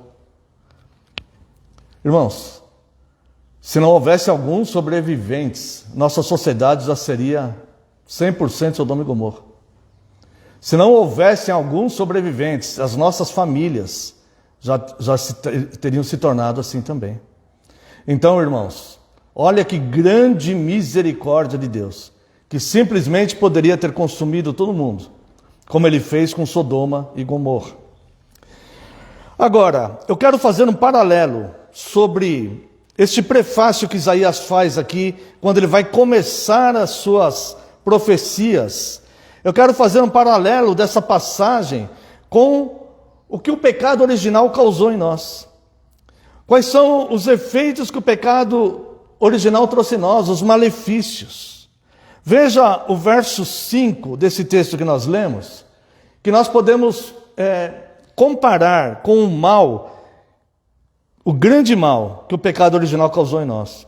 Irmãos, se não houvesse alguns sobreviventes, nossa sociedade já seria 100% Sodoma e Gomorra. Se não houvessem alguns sobreviventes, as nossas famílias já teriam se tornado assim também. Então, irmãos, olha que grande misericórdia de Deus, que simplesmente poderia ter consumido todo mundo, como ele fez com Sodoma e Gomorra. Agora, eu quero fazer um paralelo sobre este prefácio que Isaías faz aqui, quando ele vai começar as suas profecias. Eu quero fazer um paralelo dessa passagem com o que o pecado original causou em nós. Quais são os efeitos que o pecado original trouxe em nós, os malefícios. Veja o verso 5 desse texto que nós lemos, que nós podemos comparar com o mal, o grande mal que o pecado original causou em nós.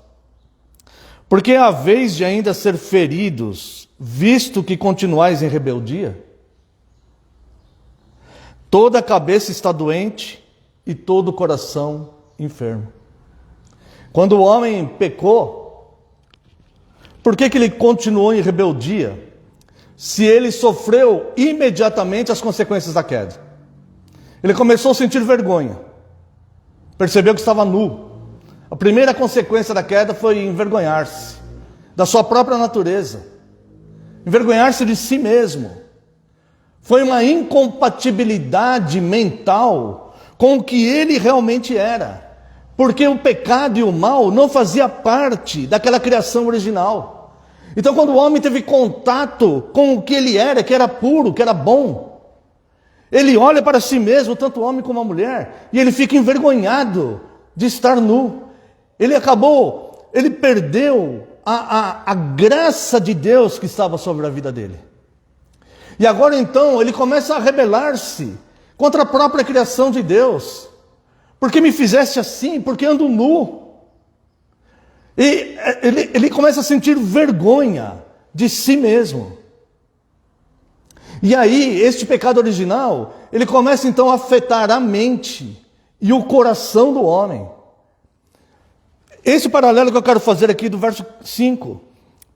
Porque a vez de ainda ser feridos, visto que continuais em rebeldia, toda a cabeça está doente e todo o coração enfermo. Quando o homem pecou, por que ele continuou em rebeldia, se ele sofreu imediatamente as consequências da queda? Ele começou a sentir vergonha, percebeu que estava nu. A primeira consequência da queda foi envergonhar-se da sua própria natureza, envergonhar-se de si mesmo. Foi uma incompatibilidade mental com o que ele realmente era, porque o pecado e o mal não fazia parte daquela criação original. Então, quando o homem teve contato com o que ele era, que era puro, que era bom, ele olha para si mesmo, tanto o homem como a mulher, e ele fica envergonhado de estar nu. Ele perdeu a graça de Deus que estava sobre a vida dele. E agora então ele começa a rebelar-se contra a própria criação de Deus. Por que me fizeste assim? Porque ando nu. E ele começa a sentir vergonha de si mesmo. E aí, este pecado original, ele começa então a afetar a mente e o coração do homem. Esse paralelo que eu quero fazer aqui do verso 5.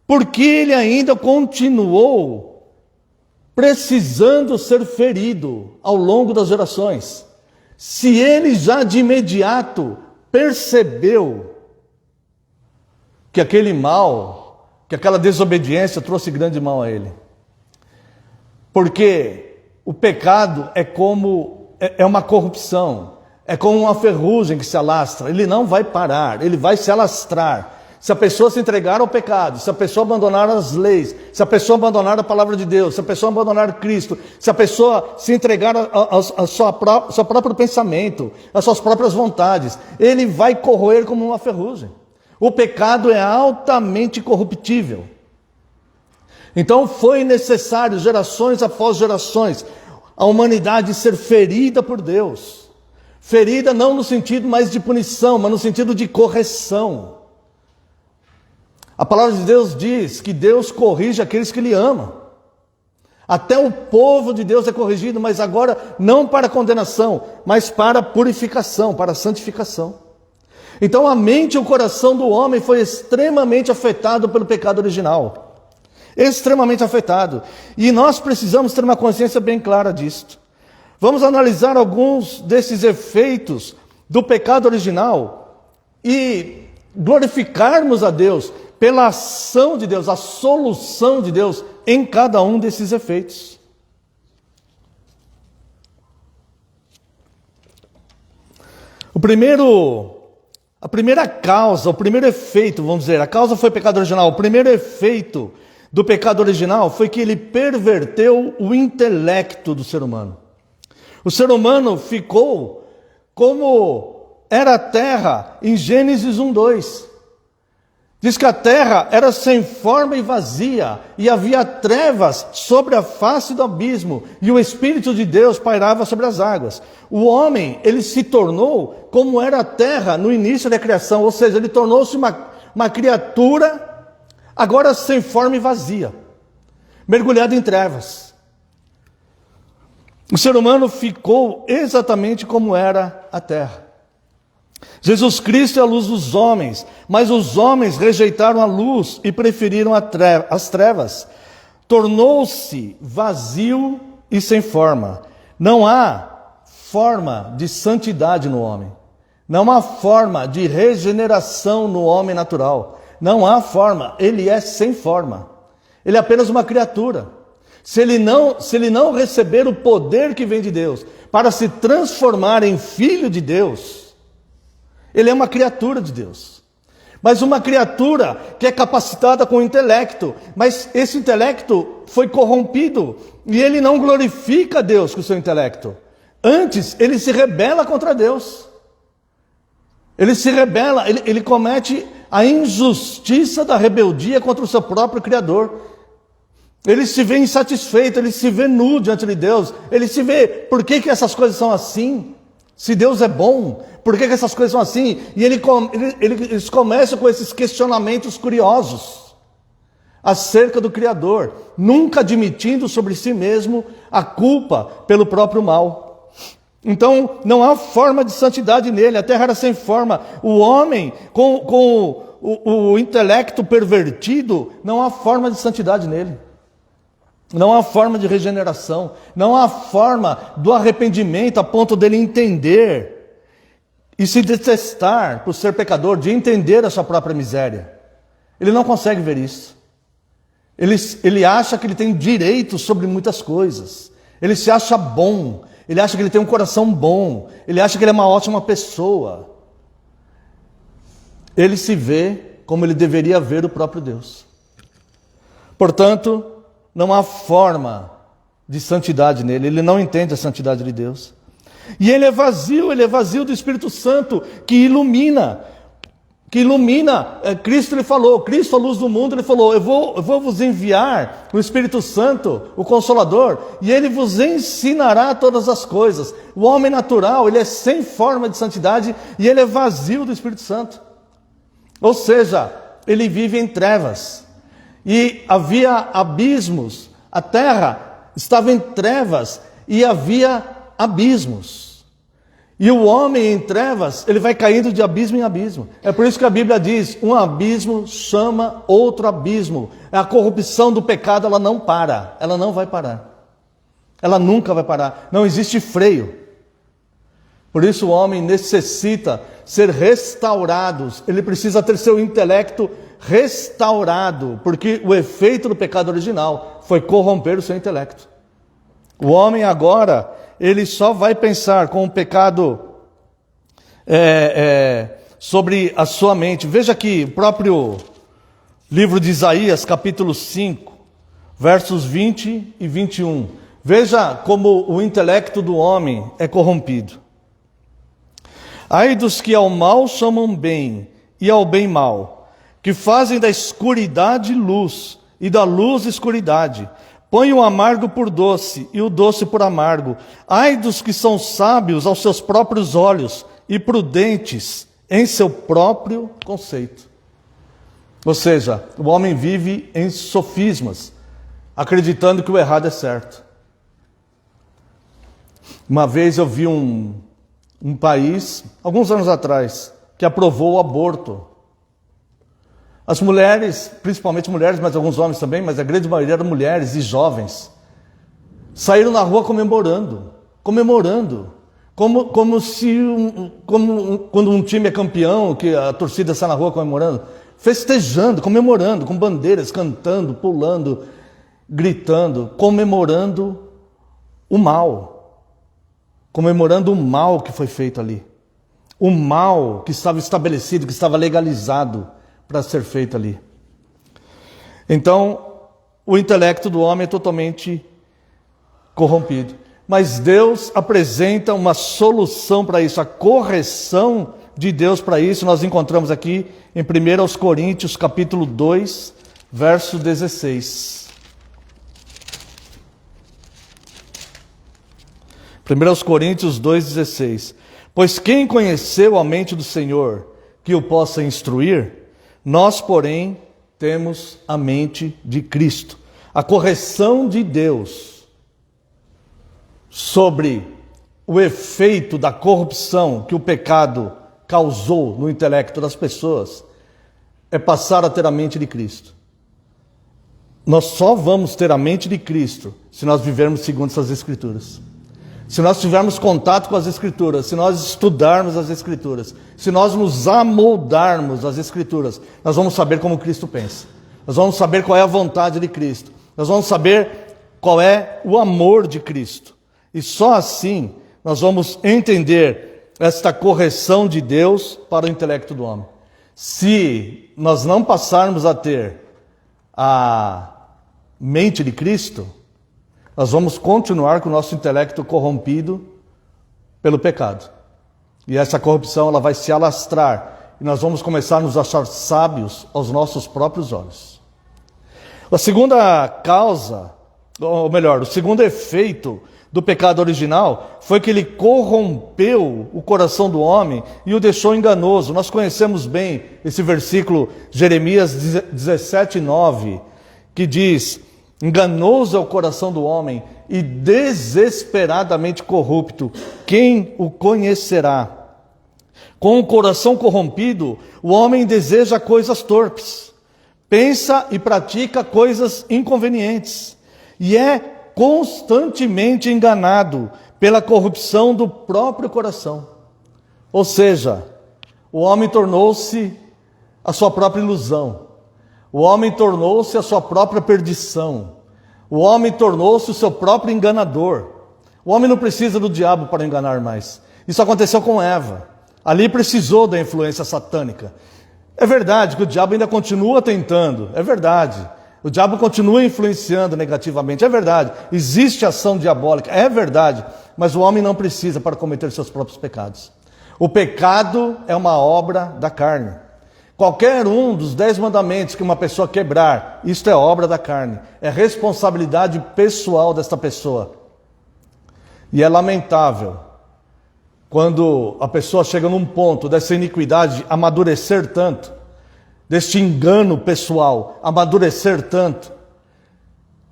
Porque ele ainda continuou precisando ser ferido ao longo das gerações. Se ele já de imediato percebeu que aquele mal, que aquela desobediência trouxe grande mal a ele. Porque o pecado é uma corrupção. É como uma ferrugem que se alastra, ele não vai parar, ele vai se alastrar. Se a pessoa se entregar ao pecado, se a pessoa abandonar as leis, se a pessoa abandonar a palavra de Deus, se a pessoa abandonar Cristo, se a pessoa se entregar ao seu próprio pensamento, às suas próprias vontades, ele vai corroer como uma ferrugem. O pecado é altamente corruptível. Então foi necessário, gerações após gerações, a humanidade ser ferida por Deus. Ferida não no sentido mais de punição, mas no sentido de correção. A palavra de Deus diz que Deus corrige aqueles que Ele ama. Até o povo de Deus é corrigido, mas agora não para condenação, mas para purificação, para santificação. Então a mente e o coração do homem foi extremamente afetado pelo pecado original. Extremamente afetado. E nós precisamos ter uma consciência bem clara disto. Vamos analisar alguns desses efeitos do pecado original e glorificarmos a Deus pela ação de Deus, a solução de Deus em cada um desses efeitos. A primeira causa, o primeiro efeito, vamos dizer, a causa foi o pecado original. O primeiro efeito do pecado original foi que ele perverteu o intelecto do ser humano. O ser humano ficou como era a terra em Gênesis 1:2. Diz que a terra era sem forma e vazia, e havia trevas sobre a face do abismo, e o Espírito de Deus pairava sobre as águas. O homem, ele se tornou como era a terra no início da criação, ou seja, ele tornou-se uma criatura agora sem forma e vazia, mergulhado em trevas. O ser humano ficou exatamente como era a terra. Jesus Cristo é a luz dos homens, mas os homens rejeitaram a luz e preferiram as trevas. Tornou-se vazio e sem forma. Não há forma de santidade no homem. Não há forma de regeneração no homem natural. Não há forma, ele é sem forma. Ele é apenas uma criatura. Se ele não receber o poder que vem de Deus para se transformar em filho de Deus, ele é uma criatura de Deus. Mas uma criatura que é capacitada com o intelecto, mas esse intelecto foi corrompido e ele não glorifica a Deus com o seu intelecto. Antes, ele se rebela contra Deus. Ele se rebela, ele comete a injustiça da rebeldia contra o seu próprio Criador. Ele se vê insatisfeito, ele se vê nu diante de Deus. Ele se vê, por que essas coisas são assim? Se Deus é bom, por que essas coisas são assim? E eles começam com esses questionamentos curiosos acerca do Criador, nunca admitindo sobre si mesmo a culpa pelo próprio mal. Então, não há forma de santidade nele, a terra era sem forma. O homem, com o intelecto pervertido, não há forma de santidade nele. Não há forma de regeneração, não há forma do arrependimento a ponto dele entender e se detestar por ser pecador, de entender a sua própria miséria. Ele não consegue ver isso. Ele acha que ele tem direito sobre muitas coisas. Ele se acha bom, ele acha que ele tem um coração bom, ele acha que ele é uma ótima pessoa. Ele se vê como ele deveria ver o próprio Deus. Portanto, não há forma de santidade nele, ele não entende a santidade de Deus. E ele é vazio do Espírito Santo que ilumina. Cristo ele falou, Cristo a luz do mundo, ele falou, eu vou vos enviar o Espírito Santo, o Consolador, e ele vos ensinará todas as coisas. O homem natural, ele é sem forma de santidade e ele é vazio do Espírito Santo. Ou seja, ele vive em trevas. E havia abismos, a terra estava em trevas e havia abismos. E o homem em trevas, ele vai caindo de abismo em abismo. É por isso que a Bíblia diz, um abismo chama outro abismo. A corrupção do pecado, ela não para, ela não vai parar. Ela nunca vai parar, não existe freio. Por isso o homem necessita ser restaurado, ele precisa ter seu intelecto restaurado, porque o efeito do pecado original foi corromper o seu intelecto. O homem agora, ele só vai pensar com o pecado sobre a sua mente. Veja aqui, o próprio livro de Isaías, capítulo 5, versos 20 e 21. Veja como o intelecto do homem é corrompido. Ai dos que ao mal chamam bem e ao bem mal, que fazem da escuridade luz e da luz escuridade, põe o amargo por doce e o doce por amargo. Ai dos que são sábios aos seus próprios olhos e prudentes em seu próprio conceito. Ou seja, o homem vive em sofismas, acreditando que o errado é certo. Uma vez eu vi um país, alguns anos atrás, que aprovou o aborto. As mulheres, principalmente mulheres, mas alguns homens também, mas a grande maioria eram mulheres e jovens, saíram na rua comemorando, como se quando um time é campeão, que a torcida sai na rua comemorando, festejando, comemorando, com bandeiras, cantando, pulando, gritando, comemorando o mal que foi feito ali, o mal que estava estabelecido, que estava legalizado para ser feito ali. Então, o intelecto do homem é totalmente corrompido. Mas Deus apresenta uma solução para isso, a correção de Deus para isso. Nós encontramos aqui em 1 Coríntios, capítulo 2, verso 16. 1 Coríntios 2,16. Pois quem conheceu a mente do Senhor, que o possa instruir? Nós, porém, temos a mente de Cristo. A correção de Deus sobre o efeito da corrupção que o pecado causou no intelecto das pessoas é passar a ter a mente de Cristo. Nós só vamos ter a mente de Cristo se nós vivermos segundo essas Escrituras. Se nós tivermos contato com as Escrituras, se nós estudarmos as Escrituras, se nós nos amoldarmos às Escrituras, nós vamos saber como Cristo pensa. Nós vamos saber qual é a vontade de Cristo. Nós vamos saber qual é o amor de Cristo. E só assim nós vamos entender esta correção de Deus para o intelecto do homem. Se nós não passarmos a ter a mente de Cristo, nós vamos continuar com o nosso intelecto corrompido pelo pecado. E essa corrupção ela vai se alastrar. E nós vamos começar a nos achar sábios aos nossos próprios olhos. A segunda causa, ou melhor, o segundo efeito do pecado original foi que ele corrompeu o coração do homem e o deixou enganoso. Nós conhecemos bem esse versículo, Jeremias 17:9, que diz: enganoso é o coração do homem e desesperadamente corrupto, quem o conhecerá? Com o coração corrompido, o homem deseja coisas torpes, pensa e pratica coisas inconvenientes, e é constantemente enganado pela corrupção do próprio coração. Ou seja, o homem tornou-se a sua própria ilusão. O homem tornou-se a sua própria perdição. O homem tornou-se o seu próprio enganador. O homem não precisa do diabo para enganar mais. Isso aconteceu com Eva. Ali precisou da influência satânica. É verdade que o diabo ainda continua tentando. É verdade. O diabo continua influenciando negativamente, é verdade. Existe ação diabólica, é verdade. Mas o homem não precisa para cometer seus próprios pecados. O pecado é uma obra da carne. Qualquer um dos 10 mandamentos que uma pessoa quebrar, isto é obra da carne. É responsabilidade pessoal desta pessoa. E é lamentável quando a pessoa chega num ponto dessa iniquidade amadurecer tanto, deste engano pessoal, amadurecer tanto,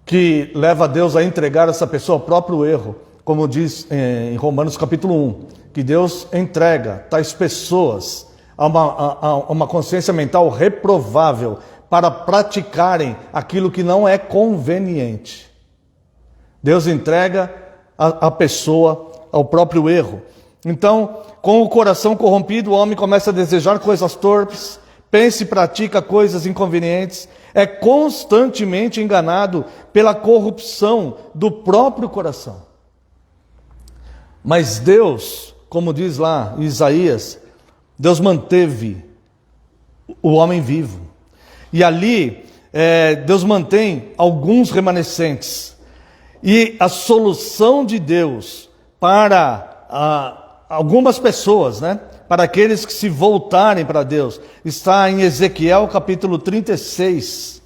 que leva Deus a entregar essa pessoa ao próprio erro, como diz em Romanos capítulo 1, que Deus entrega tais pessoas a uma consciência mental reprovável para praticarem aquilo que não é conveniente. Deus entrega a pessoa ao próprio erro. Então, com o coração corrompido, o homem começa a desejar coisas torpes, pensa e pratica coisas inconvenientes, é constantemente enganado pela corrupção do próprio coração. Mas Deus, como diz lá em Isaías, Deus manteve o homem vivo. E ali, Deus mantém alguns remanescentes. E a solução de Deus para algumas pessoas, né? Para aqueles que se voltarem para Deus, está em Ezequiel capítulo 36.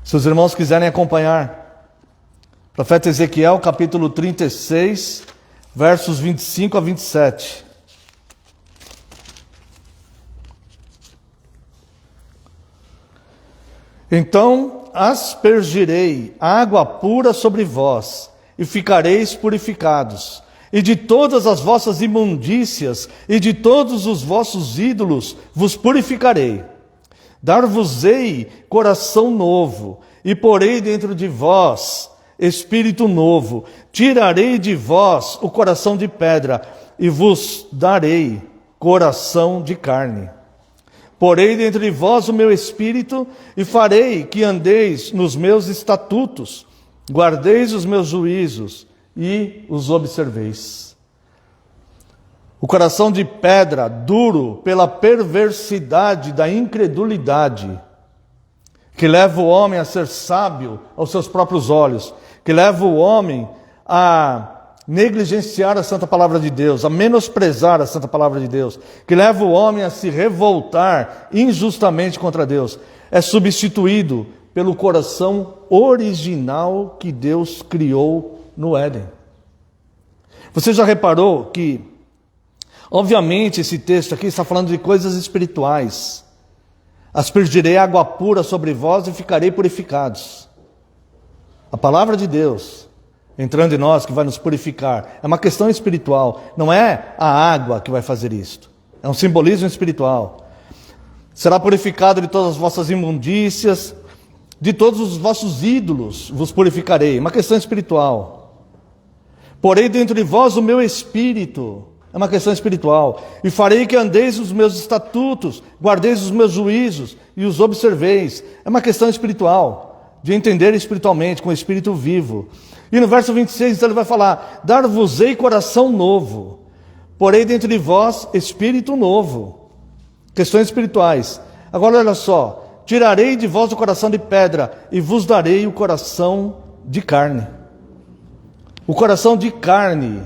Se os irmãos quiserem acompanhar. Profeta Ezequiel capítulo 36, versos 25 a 27. Então aspergirei água pura sobre vós, e ficareis purificados. E de todas as vossas imundícias e de todos os vossos ídolos vos purificarei. Dar-vos-ei coração novo, e porei dentro de vós espírito novo. Tirarei de vós o coração de pedra, e vos darei coração de carne. Porei dentro de vós o meu espírito, e farei que andeis nos meus estatutos, guardeis os meus juízos, e os observeis. O coração de pedra, duro pela perversidade da incredulidade, que leva o homem a ser sábio aos seus próprios olhos, que leva o homem a negligenciar a santa palavra de Deus, a menosprezar a santa palavra de Deus, que leva o homem a se revoltar injustamente contra Deus, é substituído pelo coração original que Deus criou no Éden. Você já reparou que, obviamente, esse texto aqui está falando de coisas espirituais. Aspergirei água pura sobre vós e ficarei purificados. A palavra de Deus entrando em nós que vai nos purificar é uma questão espiritual. Não é a água que vai fazer isto. É um simbolismo espiritual. Será purificado de todas as vossas imundícias, de todos os vossos ídolos vos purificarei. Uma questão espiritual. Porei dentro de vós o meu espírito. É uma questão espiritual. E farei que andeis os meus estatutos, guardeis os meus juízos e os observeis. É uma questão espiritual, de entender espiritualmente, com o espírito vivo. E no verso 26, então ele vai falar: dar-vos-ei coração novo. Porei dentro de vós espírito novo. Questões espirituais. Agora olha só. Tirarei de vós o coração de pedra e vos darei o coração de carne. O coração de carne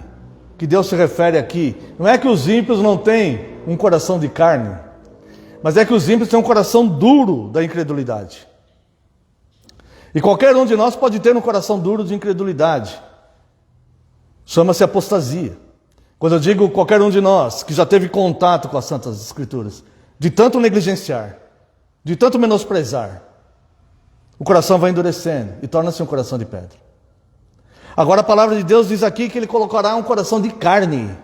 que Deus se refere aqui, não é que os ímpios não têm um coração de carne, mas é que os ímpios têm um coração duro da incredulidade. E qualquer um de nós pode ter um coração duro de incredulidade. Chama-se apostasia. Quando eu digo qualquer um de nós que já teve contato com as Santas Escrituras, de tanto negligenciar, de tanto menosprezar, o coração vai endurecendo e torna-se um coração de pedra. Agora a palavra de Deus diz aqui que Ele colocará um coração de carne,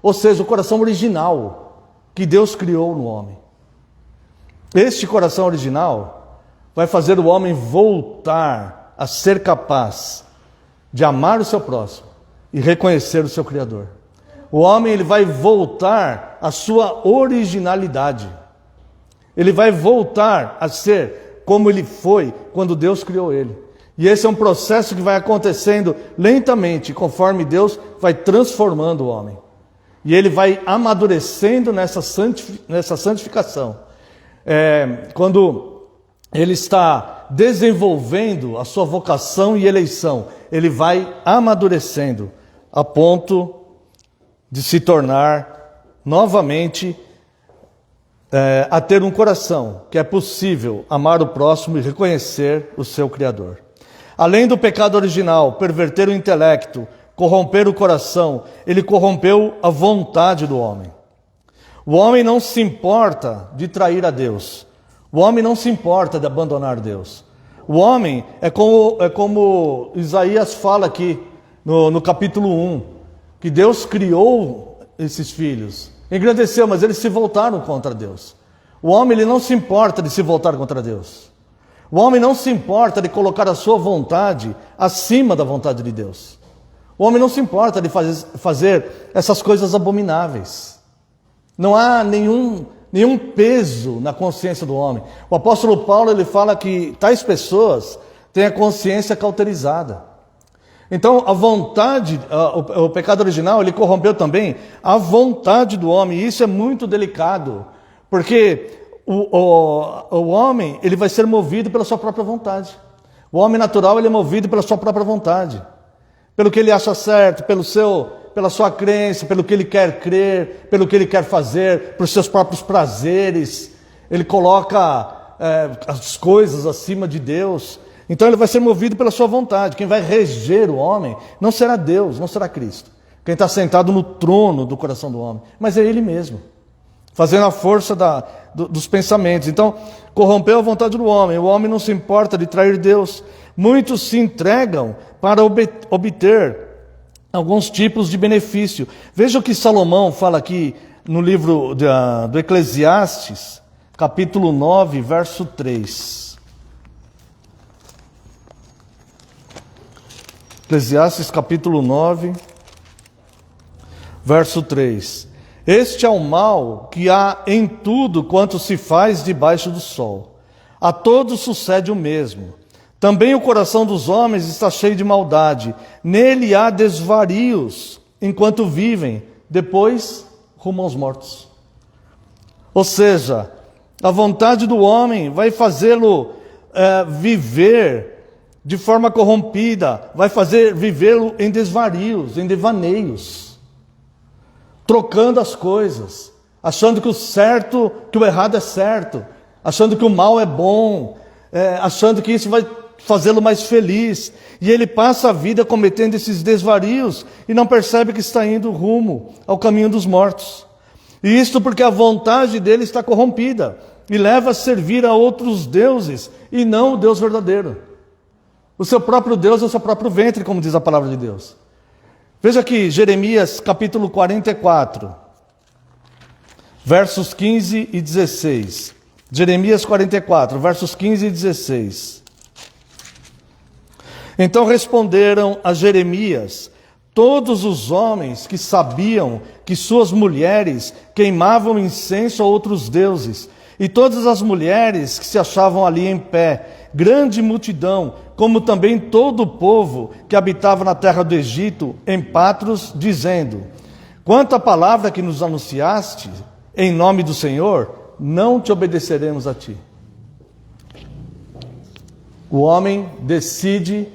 ou seja, o coração original que Deus criou no homem. Este coração original vai fazer o homem voltar a ser capaz de amar o seu próximo e reconhecer o seu Criador. O homem ele vai voltar à sua originalidade. Ele vai voltar a ser como ele foi quando Deus criou ele. E esse é um processo que vai acontecendo lentamente, conforme Deus vai transformando o homem. E ele vai amadurecendo nessa santificação. Quando ele está desenvolvendo a sua vocação e eleição, ele vai amadurecendo a ponto de se tornar novamente a ter um coração que é possível amar o próximo e reconhecer o seu Criador. Além do pecado original, perverter o intelecto, corromper o coração, ele corrompeu a vontade do homem. O homem não se importa de trair a Deus. O homem não se importa de abandonar Deus. O homem é como Isaías fala aqui no capítulo 1, que Deus criou esses filhos, engrandeceu, mas eles se voltaram contra Deus. O homem ele não se importa de se voltar contra Deus. O homem não se importa de colocar a sua vontade acima da vontade de Deus. O homem não se importa de fazer essas coisas abomináveis. Não há nenhum peso na consciência do homem. O apóstolo Paulo ele fala que tais pessoas têm a consciência cauterizada. Então a vontade, o pecado original, ele corrompeu também a vontade do homem. E isso é muito delicado, porque o homem ele vai ser movido pela sua própria vontade. O homem natural ele é movido pela sua própria vontade, pelo que ele acha certo, pela sua crença, pelo que ele quer crer, pelo que ele quer fazer, por seus próprios prazeres. Ele coloca as coisas acima de Deus. Então ele vai ser movido pela sua vontade. Quem vai reger o homem não será Deus, não será Cristo. Quem está sentado no trono do coração do homem, mas é ele mesmo, fazendo a força dos pensamentos. Então, corrompeu a vontade do homem. O homem não se importa de trair Deus. Muitos se entregam para obter alguns tipos de benefício. Veja o que Salomão fala aqui no livro do Eclesiastes, capítulo 9, verso 3. Eclesiastes capítulo 9, verso 3. Este é o mal que há em tudo quanto se faz debaixo do sol. A todos sucede o mesmo. Também o coração dos homens está cheio de maldade. Nele há desvarios enquanto vivem, depois rumo aos mortos. Ou seja, a vontade do homem vai fazê-lo viver de forma corrompida, vai vivê-lo em desvarios, em devaneios, trocando as coisas, achando que o errado é certo, achando que o mal é bom, achando que isso vai fazê-lo mais feliz. E ele passa a vida cometendo esses desvarios e não percebe que está indo rumo ao caminho dos mortos. E isto porque a vontade dele está corrompida e leva a servir a outros deuses e não o Deus verdadeiro. O seu próprio Deus é o seu próprio ventre, como diz a palavra de Deus. Veja aqui, Jeremias capítulo 44, versos 15 e 16. Jeremias 44, versos 15 e 16. Então responderam a Jeremias todos os homens que sabiam que suas mulheres queimavam incenso a outros deuses, e todas as mulheres que se achavam ali em pé, grande multidão, como também todo o povo que habitava na terra do Egito, em Patros, dizendo: quanto à palavra que nos anunciaste, em nome do Senhor, não te obedeceremos a ti. O homem decide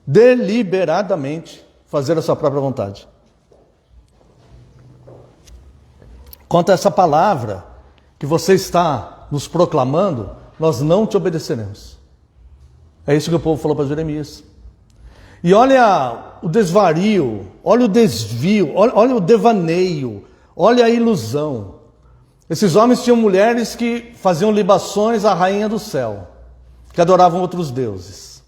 deliberadamente fazer a sua própria vontade. Quanto a essa palavra que você está nos proclamando, nós não te obedeceremos. É isso que o povo falou para Jeremias. E olha o desvario, olha o desvio, olha o devaneio, olha a ilusão. Esses homens tinham mulheres que faziam libações à rainha do céu, que adoravam outros deuses.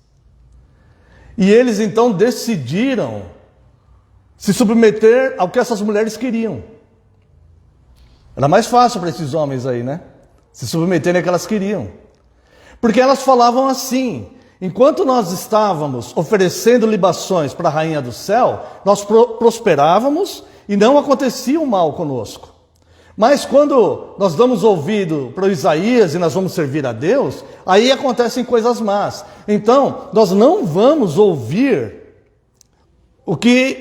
E eles então decidiram se submeter ao que essas mulheres queriam. Era mais fácil para esses homens aí, né? Se submeterem ao que elas queriam. Porque elas falavam assim: enquanto nós estávamos oferecendo libações para a rainha do céu, nós prosperávamos e não acontecia o mal conosco. Mas quando nós damos ouvido para Isaías e nós vamos servir a Deus, aí acontecem coisas más. Então, nós não vamos ouvir o que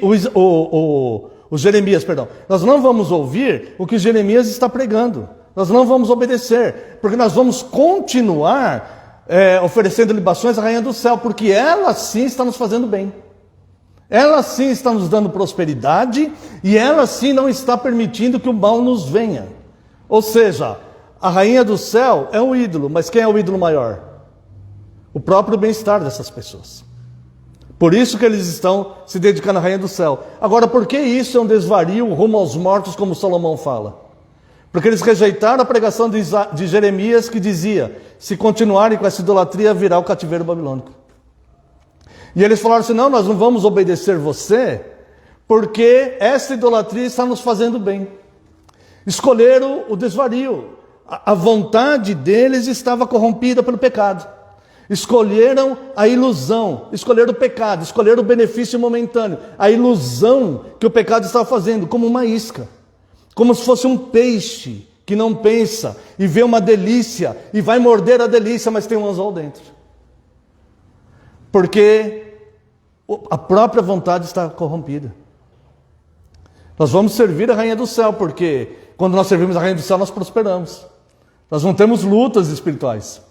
nós não vamos ouvir o que Jeremias está pregando. Nós não vamos obedecer, porque nós vamos continuar oferecendo libações à rainha do céu, porque ela sim está nos fazendo bem. Ela sim está nos dando prosperidade e ela sim não está permitindo que o mal nos venha. Ou seja, a rainha do céu é um ídolo, mas quem é o ídolo maior? O próprio bem-estar dessas pessoas. Por isso que eles estão se dedicando à rainha do céu. Agora, por que isso é um desvario rumo aos mortos, como Salomão fala? Porque eles rejeitaram a pregação de Jeremias, que dizia: se continuarem com essa idolatria, virá o cativeiro babilônico. E eles falaram assim: não, nós não vamos obedecer você, porque essa idolatria está nos fazendo bem. Escolheram o desvario. A vontade deles estava corrompida pelo pecado. Escolheram a ilusão, escolheram o pecado, escolheram o benefício momentâneo, a ilusão que o pecado estava fazendo, como uma isca, como se fosse um peixe que não pensa e vê uma delícia e vai morder a delícia, mas tem um anzol dentro. Porque a própria vontade está corrompida. Nós vamos servir a rainha do céu, porque quando nós servimos a rainha do céu, nós prosperamos. Nós não temos lutas espirituais.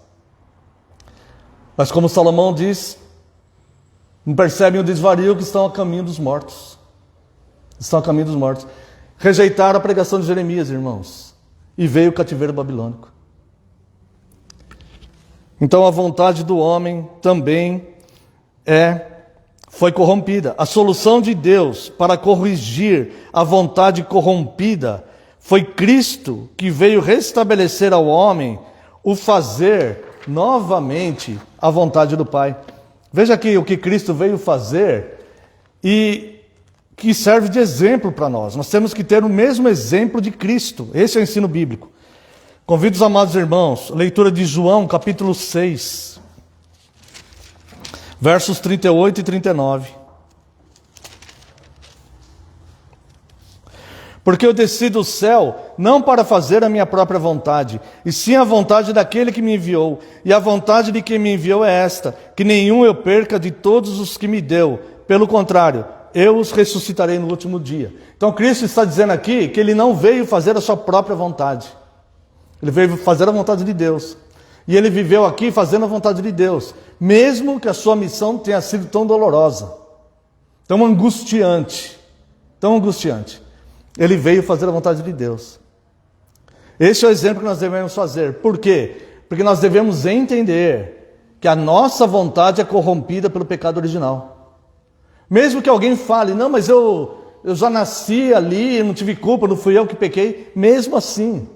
Mas como Salomão diz, não percebem o desvario que estão a caminho dos mortos. Estão a caminho dos mortos. Rejeitaram a pregação de Jeremias, irmãos, e veio o cativeiro babilônico. Então a vontade do homem também foi corrompida. A solução de Deus para corrigir a vontade corrompida foi Cristo, que veio restabelecer ao homem o fazer novamente a vontade do Pai. Veja aqui o que Cristo veio fazer e que serve de exemplo para nós. Nós temos que ter o mesmo exemplo de Cristo. Esse é o ensino bíblico. Convido os amados irmãos, leitura de João, capítulo 6, versos 38 e 39. Porque eu desci do céu, não para fazer a minha própria vontade, e sim a vontade daquele que me enviou. E a vontade de quem me enviou é esta, que nenhum eu perca de todos os que me deu. Pelo contrário, eu os ressuscitarei no último dia. Então Cristo está dizendo aqui que Ele não veio fazer a sua própria vontade. Ele veio fazer a vontade de Deus. E Ele viveu aqui fazendo a vontade de Deus, mesmo que a sua missão tenha sido tão dolorosa, tão angustiante, tão angustiante. Ele veio fazer a vontade de Deus. Esse é o exemplo que nós devemos fazer. Por quê? Porque nós devemos entender que a nossa vontade é corrompida pelo pecado original. Mesmo que alguém fale: não, mas eu já nasci ali, não tive culpa, não fui eu que pequei. Mesmo assim,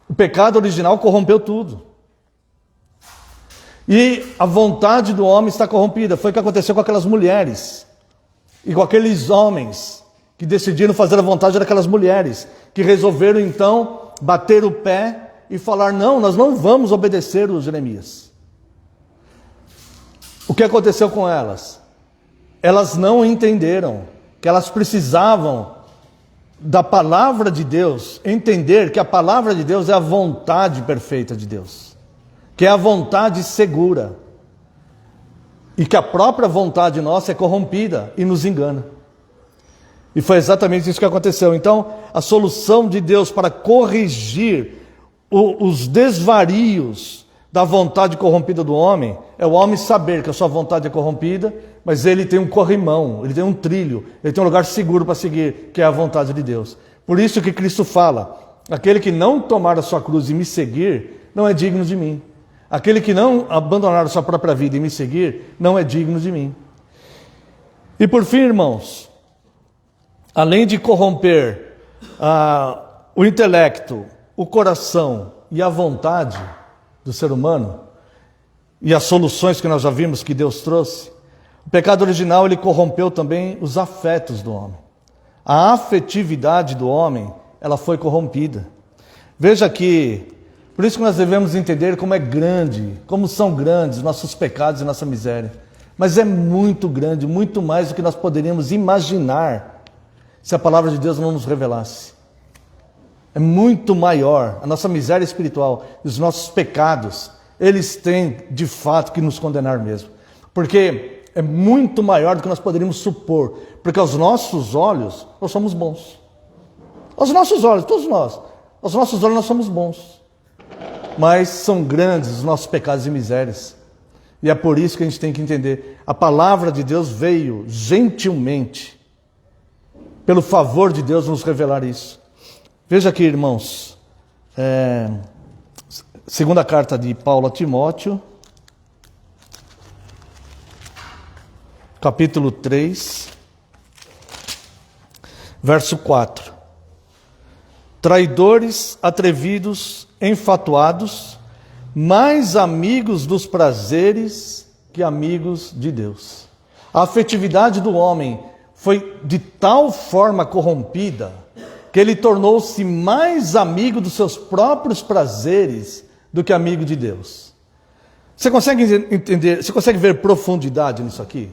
o pecado original corrompeu tudo. E a vontade do homem está corrompida. Foi o que aconteceu com aquelas mulheres e com aqueles homens que decidiram fazer a vontade daquelas mulheres, que resolveram então bater o pé e falar: não, nós não vamos obedecer os Jeremias. O que aconteceu com elas? Elas não entenderam que elas precisavam da palavra de Deus, entender que a palavra de Deus é a vontade perfeita de Deus, que é a vontade segura, e que a própria vontade nossa é corrompida e nos engana. E foi exatamente isso que aconteceu. Então, a solução de Deus para corrigir os desvarios da vontade corrompida do homem é o homem saber que a sua vontade é corrompida, mas ele tem um corrimão, ele tem um trilho, ele tem um lugar seguro para seguir, que é a vontade de Deus. Por isso que Cristo fala: aquele que não tomar a sua cruz e me seguir, não é digno de mim. Aquele que não abandonar a sua própria vida e me seguir, não é digno de mim. E por fim, irmãos, além de corromper o intelecto, o coração e a vontade do ser humano, e as soluções que nós já vimos que Deus trouxe, o pecado original ele corrompeu também os afetos do homem. A afetividade do homem, ela foi corrompida. Veja que, por isso que nós devemos entender como é grande, como são grandes nossos pecados e nossa miséria. Mas é muito grande, muito mais do que nós poderíamos imaginar se a palavra de Deus não nos revelasse. É muito maior a nossa miséria espiritual e os nossos pecados. Eles têm de fato que nos condenar mesmo, porque é muito maior do que nós poderíamos supor, porque aos nossos olhos nós somos bons. Aos nossos olhos, todos nós, aos nossos olhos nós somos bons. mas são grandes os nossos pecados e misérias. E é por isso que a gente tem que entender. A palavra de Deus veio gentilmente, pelo favor de Deus, nos revelar isso. Veja aqui, irmãos, segunda carta de Paulo a Timóteo, capítulo 3, verso 4. Traidores, atrevidos, enfatuados, mais amigos dos prazeres que amigos de Deus. A afetividade do homem foi de tal forma corrompida que ele tornou-se mais amigo dos seus próprios prazeres do que amigo de Deus. Você consegue entender, você consegue ver profundidade nisso aqui?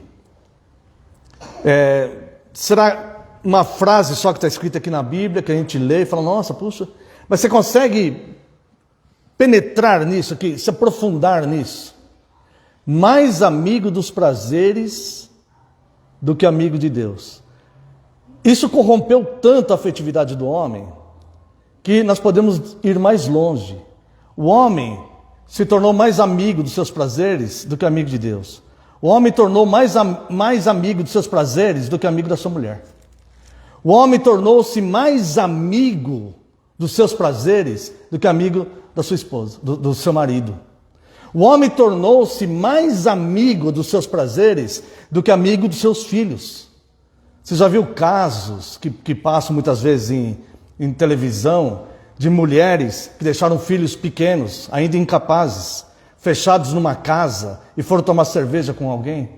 Será uma frase só que está escrita aqui na Bíblia, que a gente lê e fala, nossa, puxa, mas você consegue penetrar nisso aqui, se aprofundar nisso? Mais amigo dos prazeres do que amigo de Deus. Isso corrompeu tanto a afetividade do homem, que nós podemos ir mais longe. O homem se tornou mais amigo dos seus prazeres do que amigo de Deus. O homem tornou mais amigo dos seus prazeres do que amigo da sua mulher. O homem tornou-se mais amigo dos seus prazeres do que amigo da sua esposa, do seu marido. O homem tornou-se mais amigo dos seus prazeres do que amigo dos seus filhos. Você já viu casos que passam muitas vezes em televisão, de mulheres que deixaram filhos pequenos, ainda incapazes, fechados numa casa e foram tomar cerveja com alguém?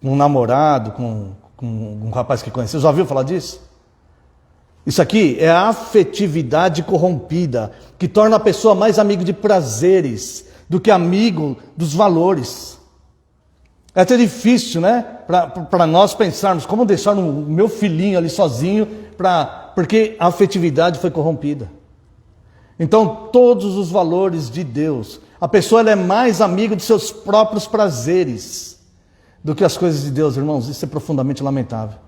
Um namorado, com um rapaz que conheceu. Já ouviu falar disso? Isso aqui é a afetividade corrompida, que torna a pessoa mais amigo de prazeres do que amigo dos valores. É até difícil, né? Para nós pensarmos, como deixar o meu filhinho ali sozinho, porque a afetividade foi corrompida. Então, todos os valores de Deus, a pessoa ela é mais amiga dos seus próprios prazeres do que as coisas de Deus, irmãos. Isso é profundamente lamentável.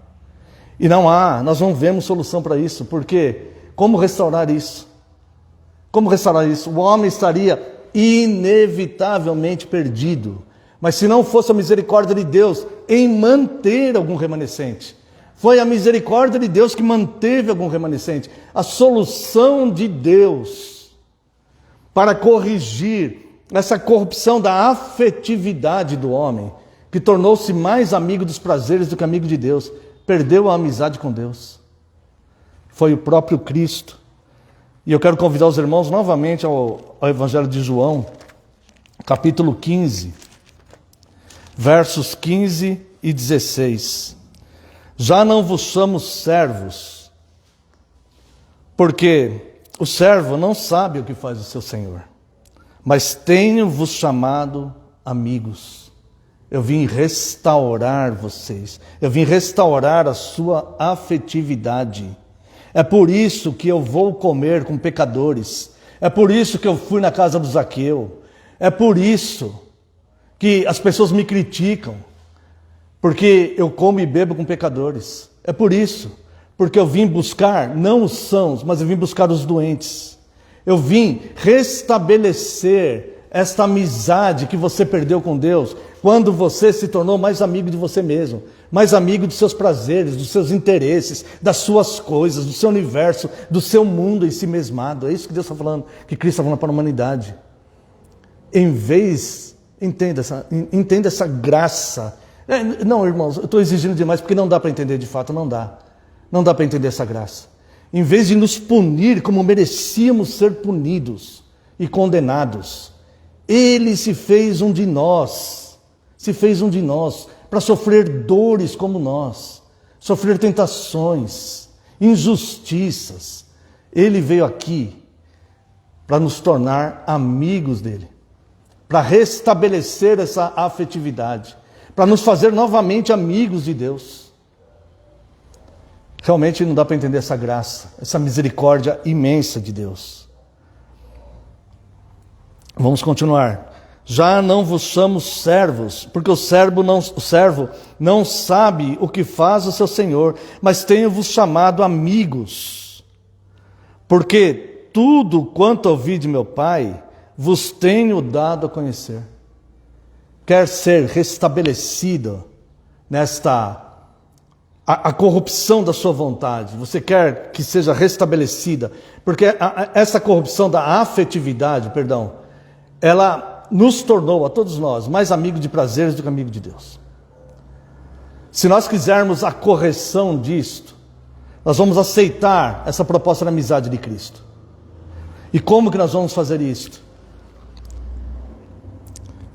E nós não vemos solução para isso, porque como restaurar isso? Como restaurar isso? O homem estaria inevitavelmente perdido, mas se não fosse a misericórdia de Deus em manter algum remanescente, foi a misericórdia de Deus que manteve algum remanescente. A solução de Deus para corrigir essa corrupção da afetividade do homem, que tornou-se mais amigo dos prazeres do que amigo de Deus, perdeu a amizade com Deus. Foi o próprio Cristo. E eu quero convidar os irmãos novamente ao Evangelho de João, capítulo 15, versos 15 e 16. Já não vos chamo servos, porque o servo não sabe o que faz o seu senhor, mas tenho-vos chamado amigos. Eu vim restaurar vocês, eu vim restaurar a sua afetividade. É por isso que eu vou comer com pecadores, é por isso que eu fui na casa do Zaqueu, é por isso que as pessoas me criticam, porque eu como e bebo com pecadores. É por isso, porque eu vim buscar não os sãos, mas eu vim buscar os doentes. Eu vim restabelecer esta amizade que você perdeu com Deus, quando você se tornou mais amigo de você mesmo, mais amigo dos seus prazeres, dos seus interesses, das suas coisas, do seu universo, do seu mundo em si mesmado. É isso que Deus está falando, que Cristo está falando para a humanidade. Entenda essa graça. Não, irmãos, eu estou exigindo demais, porque não dá para entender de fato, não dá. Não dá para entender essa graça. Em vez de nos punir como merecíamos ser punidos e condenados, Ele se fez um de nós, para sofrer dores como nós, sofrer tentações, injustiças. Ele veio aqui para nos tornar amigos dele, para restabelecer essa afetividade, para nos fazer novamente amigos de Deus. Realmente não dá para entender essa graça, essa misericórdia imensa de Deus. Vamos continuar. Já não vos chamo servos, porque o servo não sabe o que faz o seu senhor, mas tenho-vos chamado amigos. Porque tudo quanto ouvi de meu Pai, vos tenho dado a conhecer. Quer ser restabelecido a corrupção da sua vontade, você quer que seja restabelecida, porque essa corrupção da afetividade, ela nos tornou, a todos nós, mais amigos de prazeres do que amigos de Deus. Se nós quisermos a correção disto, nós vamos aceitar essa proposta da amizade de Cristo. E como que nós vamos fazer isto?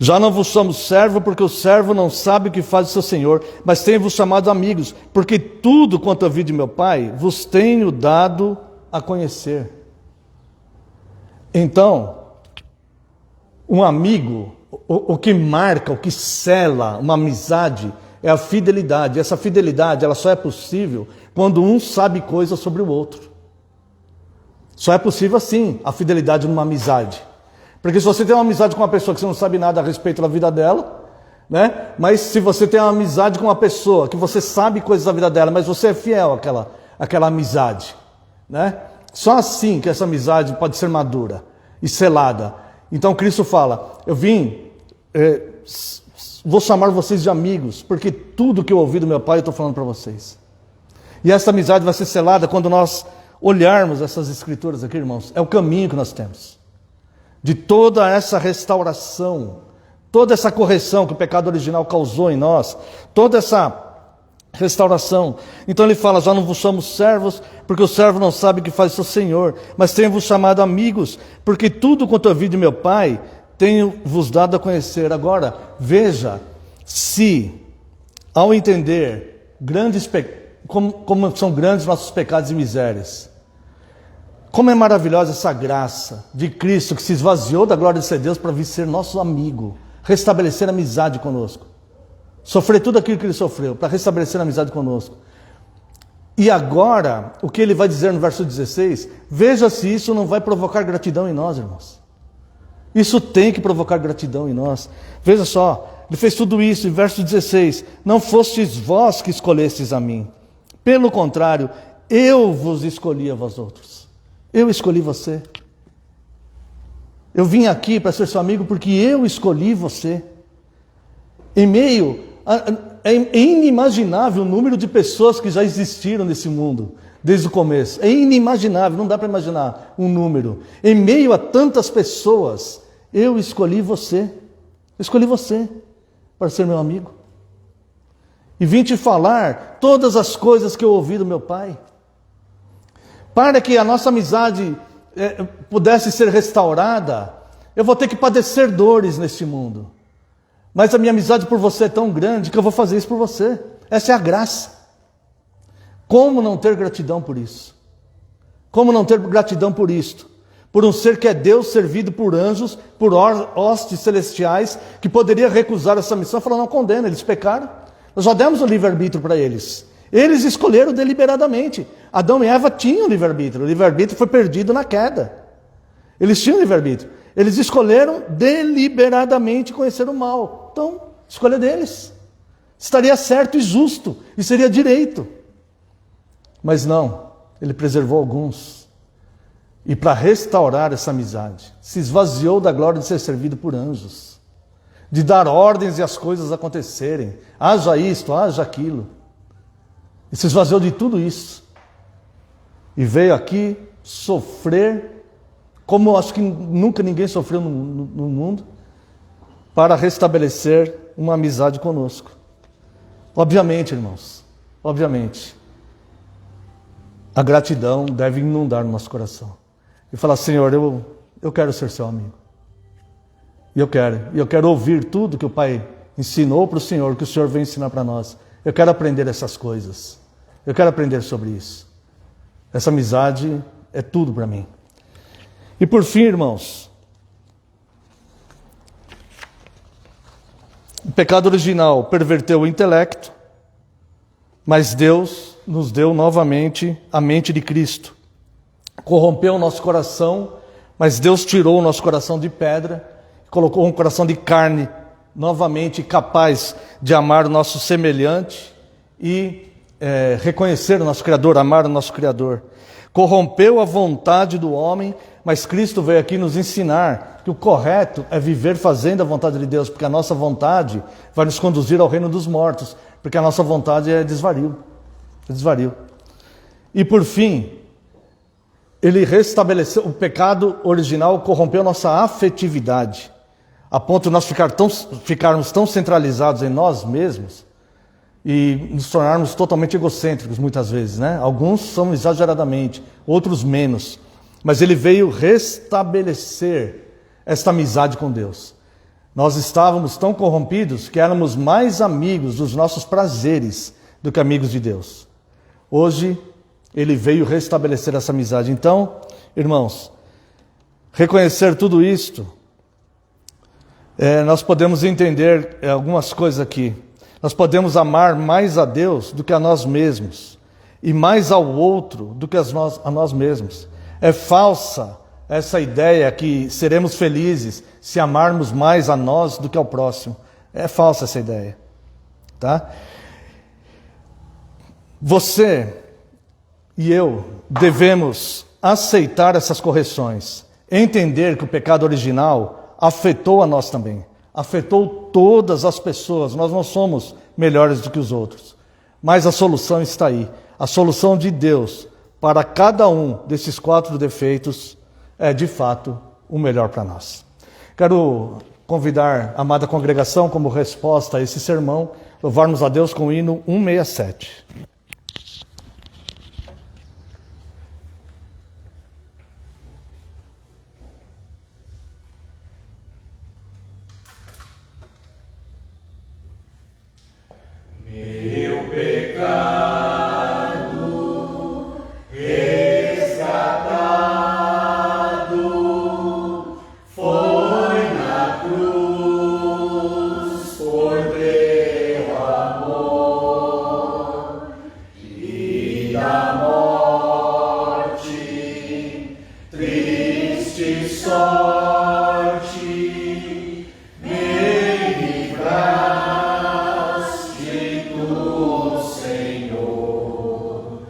Já não vos somos servo, porque o servo não sabe o que faz o seu senhor, mas tenho-vos chamado amigos, porque tudo quanto ouvi de meu Pai, vos tenho dado a conhecer. Então, um amigo, o que marca, o que sela uma amizade, é a fidelidade. Essa fidelidade, ela só é possível quando um sabe coisas sobre o outro. Só é possível assim, a fidelidade numa amizade. Porque se você tem uma amizade com uma pessoa que você não sabe nada a respeito da vida dela, né? Mas se você tem uma amizade com uma pessoa que você sabe coisas da vida dela, mas você é fiel àquela amizade, né? Só assim que essa amizade pode ser madura e selada. Então Cristo fala, eu vim, vou chamar vocês de amigos, porque tudo que eu ouvi do meu Pai eu estou falando para vocês. E essa amizade vai ser selada quando nós olharmos essas escrituras aqui, irmãos. É o caminho que nós temos. De toda essa restauração, toda essa correção que o pecado original causou em nós, toda essa restauração. Então ele fala, já não vos somos servos, porque o servo não sabe o que faz o seu senhor, mas tenho-vos chamado amigos, porque tudo quanto ouvi de meu Pai, tenho-vos dado a conhecer. Agora, veja, se, ao entender como são grandes nossos pecados e misérias, como é maravilhosa essa graça de Cristo que se esvaziou da glória de ser Deus para vir ser nosso amigo, restabelecer amizade conosco. Sofrer tudo aquilo que ele sofreu para restabelecer amizade conosco. E agora, o que ele vai dizer no verso 16, veja se isso não vai provocar gratidão em nós, irmãos. Isso tem que provocar gratidão em nós. Veja só, ele fez tudo isso em verso 16, não fostes vós que escolhestes a mim. Pelo contrário, eu vos escolhi a vós outros. Eu escolhi você. Eu vim aqui para ser seu amigo porque eu escolhi você. É inimaginável o número de pessoas que já existiram nesse mundo desde o começo. É inimaginável, não dá para imaginar um número. Em meio a tantas pessoas, eu escolhi você. Eu escolhi você para ser meu amigo. E vim te falar todas as coisas que eu ouvi do meu Pai. Para que a nossa amizade pudesse ser restaurada, eu vou ter que padecer dores neste mundo. Mas a minha amizade por você é tão grande que eu vou fazer isso por você. Essa é a graça. Como não ter gratidão por isso? Como não ter gratidão por isto? Por um ser que é Deus, servido por anjos, por hostes celestiais, que poderia recusar essa missão, falando, não condena, eles pecaram. Nós já demos o livre-arbítrio para eles. Eles escolheram deliberadamente. Adão e Eva tinham livre-arbítrio. O livre-arbítrio foi perdido na queda. Eles tinham livre-arbítrio. Eles escolheram deliberadamente conhecer o mal. Então, escolha deles. Estaria certo e justo. E seria direito. Mas não. Ele preservou alguns. E para restaurar essa amizade, se esvaziou da glória de ser servido por anjos. De dar ordens e as coisas acontecerem. Haja isto, haja aquilo. E se esvaziou de tudo isso. E veio aqui sofrer, como acho que nunca ninguém sofreu no mundo, para restabelecer uma amizade conosco. Obviamente, irmãos, obviamente, a gratidão deve inundar no nosso coração. E falar, Senhor, eu quero ser seu amigo. E eu quero ouvir tudo que o Pai ensinou para o Senhor, que o Senhor vem ensinar para nós. Eu quero aprender essas coisas. Eu quero aprender sobre isso. Essa amizade é tudo para mim. E por fim, irmãos, o pecado original perverteu o intelecto, mas Deus nos deu novamente a mente de Cristo. Corrompeu o nosso coração, mas Deus tirou o nosso coração de pedra, colocou um coração de carne novamente capaz de amar o nosso semelhante e reconhecer o nosso Criador, amar o nosso Criador. corrompeu a vontade do homem, mas Cristo veio aqui nos ensinar que o correto é viver fazendo a vontade de Deus, porque a nossa vontade vai nos conduzir ao reino dos mortos, porque a nossa vontade é desvario. É desvario. E por fim, ele restabeleceu, o pecado original corrompeu nossa afetividade, a ponto de nós ficarmos tão centralizados em nós mesmos e nos tornarmos totalmente egocêntricos muitas vezes, né? Alguns são exageradamente, outros menos. Mas ele veio restabelecer esta amizade com Deus. Nós estávamos tão corrompidos que éramos mais amigos dos nossos prazeres do que amigos de Deus. Hoje, ele veio restabelecer essa amizade. Então, irmãos, reconhecer tudo isto, nós podemos entender algumas coisas aqui. Nós podemos amar mais a Deus do que a nós mesmos, e mais ao outro do que a nós mesmos. É falsa essa ideia que seremos felizes se amarmos mais a nós do que ao próximo. É falsa essa ideia. Tá? Você e eu devemos aceitar essas correções, entender que o pecado original afetou a nós também, afetou todas as pessoas. Nós não somos melhores do que os outros, mas a solução está aí. A solução de Deus para cada um desses 4 defeitos é de fato o melhor para nós. Quero convidar a amada congregação, como resposta a esse sermão, louvarmos a Deus com o hino 167. Meu pecado resgatado foi na cruz por teu amor, e da morte triste sorte me livraste tu, Senhor.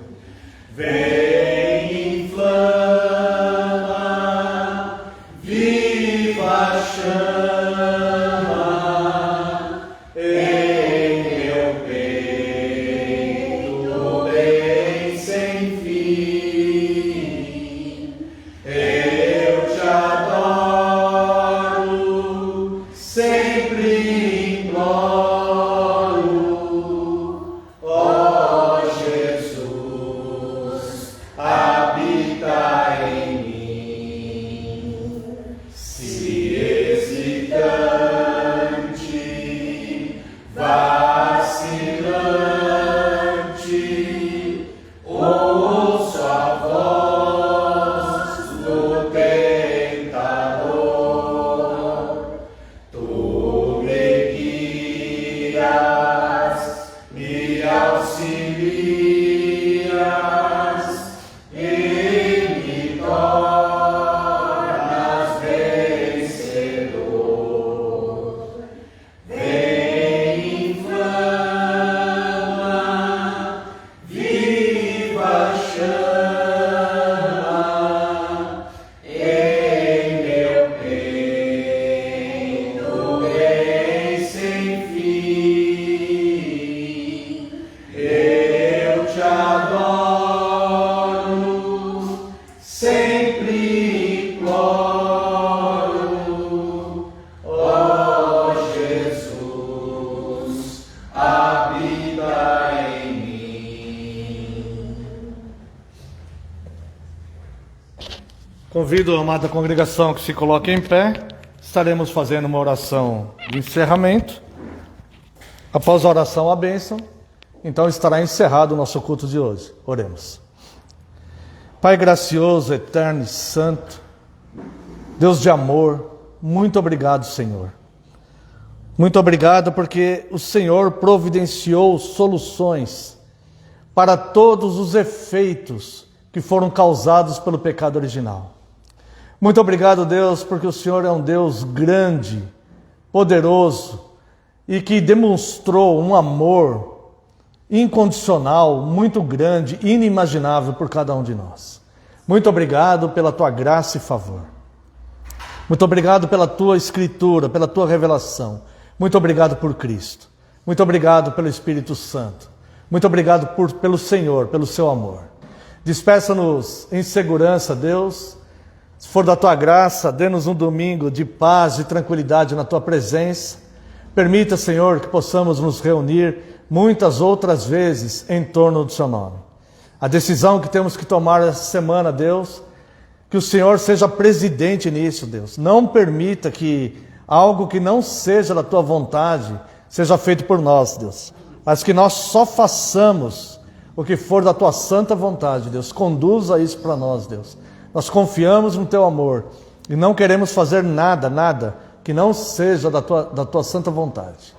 Vem, inflama, viva chama em meu peito, bem sem fim. Eu te adoro, sempre imploro, ó Jesus, habita em mim. Se hesitante, vacilante, ouço a voz do tentador. Tu me guias, me auxilias e me tornas vencedor. Vem, inflama, viva chama em meu peito, bem sem fim. Eu te adoro, sempre imploro, ó Jesus, habita em mim. Convido a amada congregação que se coloque em pé. Estaremos fazendo uma oração de encerramento. Após a oração, a bênção. Então estará encerrado o nosso culto de hoje. Oremos. Pai gracioso, eterno e santo, Deus de amor, muito obrigado, Senhor. Muito obrigado porque o Senhor providenciou soluções para todos os efeitos que foram causados pelo pecado original. Muito obrigado, Deus, porque o Senhor é um Deus grande, poderoso e que demonstrou um amor incondicional, muito grande, inimaginável por cada um de nós. Muito obrigado pela tua graça e favor. Muito obrigado pela tua escritura, pela tua revelação. Muito obrigado por Cristo. Muito obrigado pelo Espírito Santo. Muito obrigado pelo Senhor, pelo seu amor. Despeça-nos em segurança, Deus. Se for da tua graça, dê-nos um domingo de paz e tranquilidade na tua presença. Permita, Senhor, que possamos nos reunir muitas outras vezes em torno do seu nome. A decisão que temos que tomar essa semana, Deus, que o Senhor seja presidente nisso, Deus. Não permita que algo que não seja da tua vontade seja feito por nós, Deus. Mas que nós só façamos o que for da tua santa vontade, Deus. Conduza isso para nós, Deus. Nós confiamos no teu amor e não queremos fazer nada que não seja da tua santa vontade.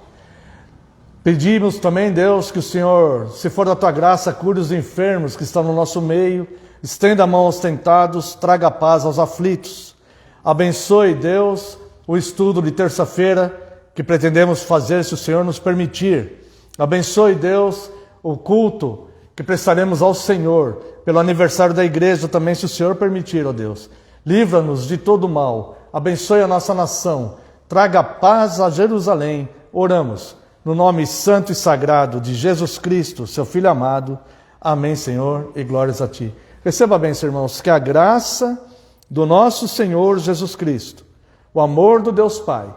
Pedimos também, Deus, que o Senhor, se for da tua graça, cure os enfermos que estão no nosso meio, estenda a mão aos tentados, traga paz aos aflitos. Abençoe, Deus, o estudo de terça-feira que pretendemos fazer, se o Senhor nos permitir. Abençoe, Deus, o culto que prestaremos ao Senhor, pelo aniversário da igreja também, se o Senhor permitir, ó Deus. Livra-nos de todo mal, abençoe a nossa nação, traga paz a Jerusalém. Oramos no nome santo e sagrado de Jesus Cristo, seu Filho amado. Amém, Senhor, e glórias a Ti. Receba bem, irmãos, que a graça do nosso Senhor Jesus Cristo, o amor do Deus Pai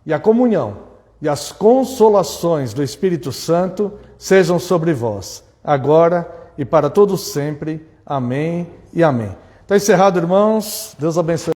e a comunhão e as consolações do Espírito Santo sejam sobre vós, agora e para todos sempre. Amém e amém. Está encerrado, irmãos. Deus abençoe.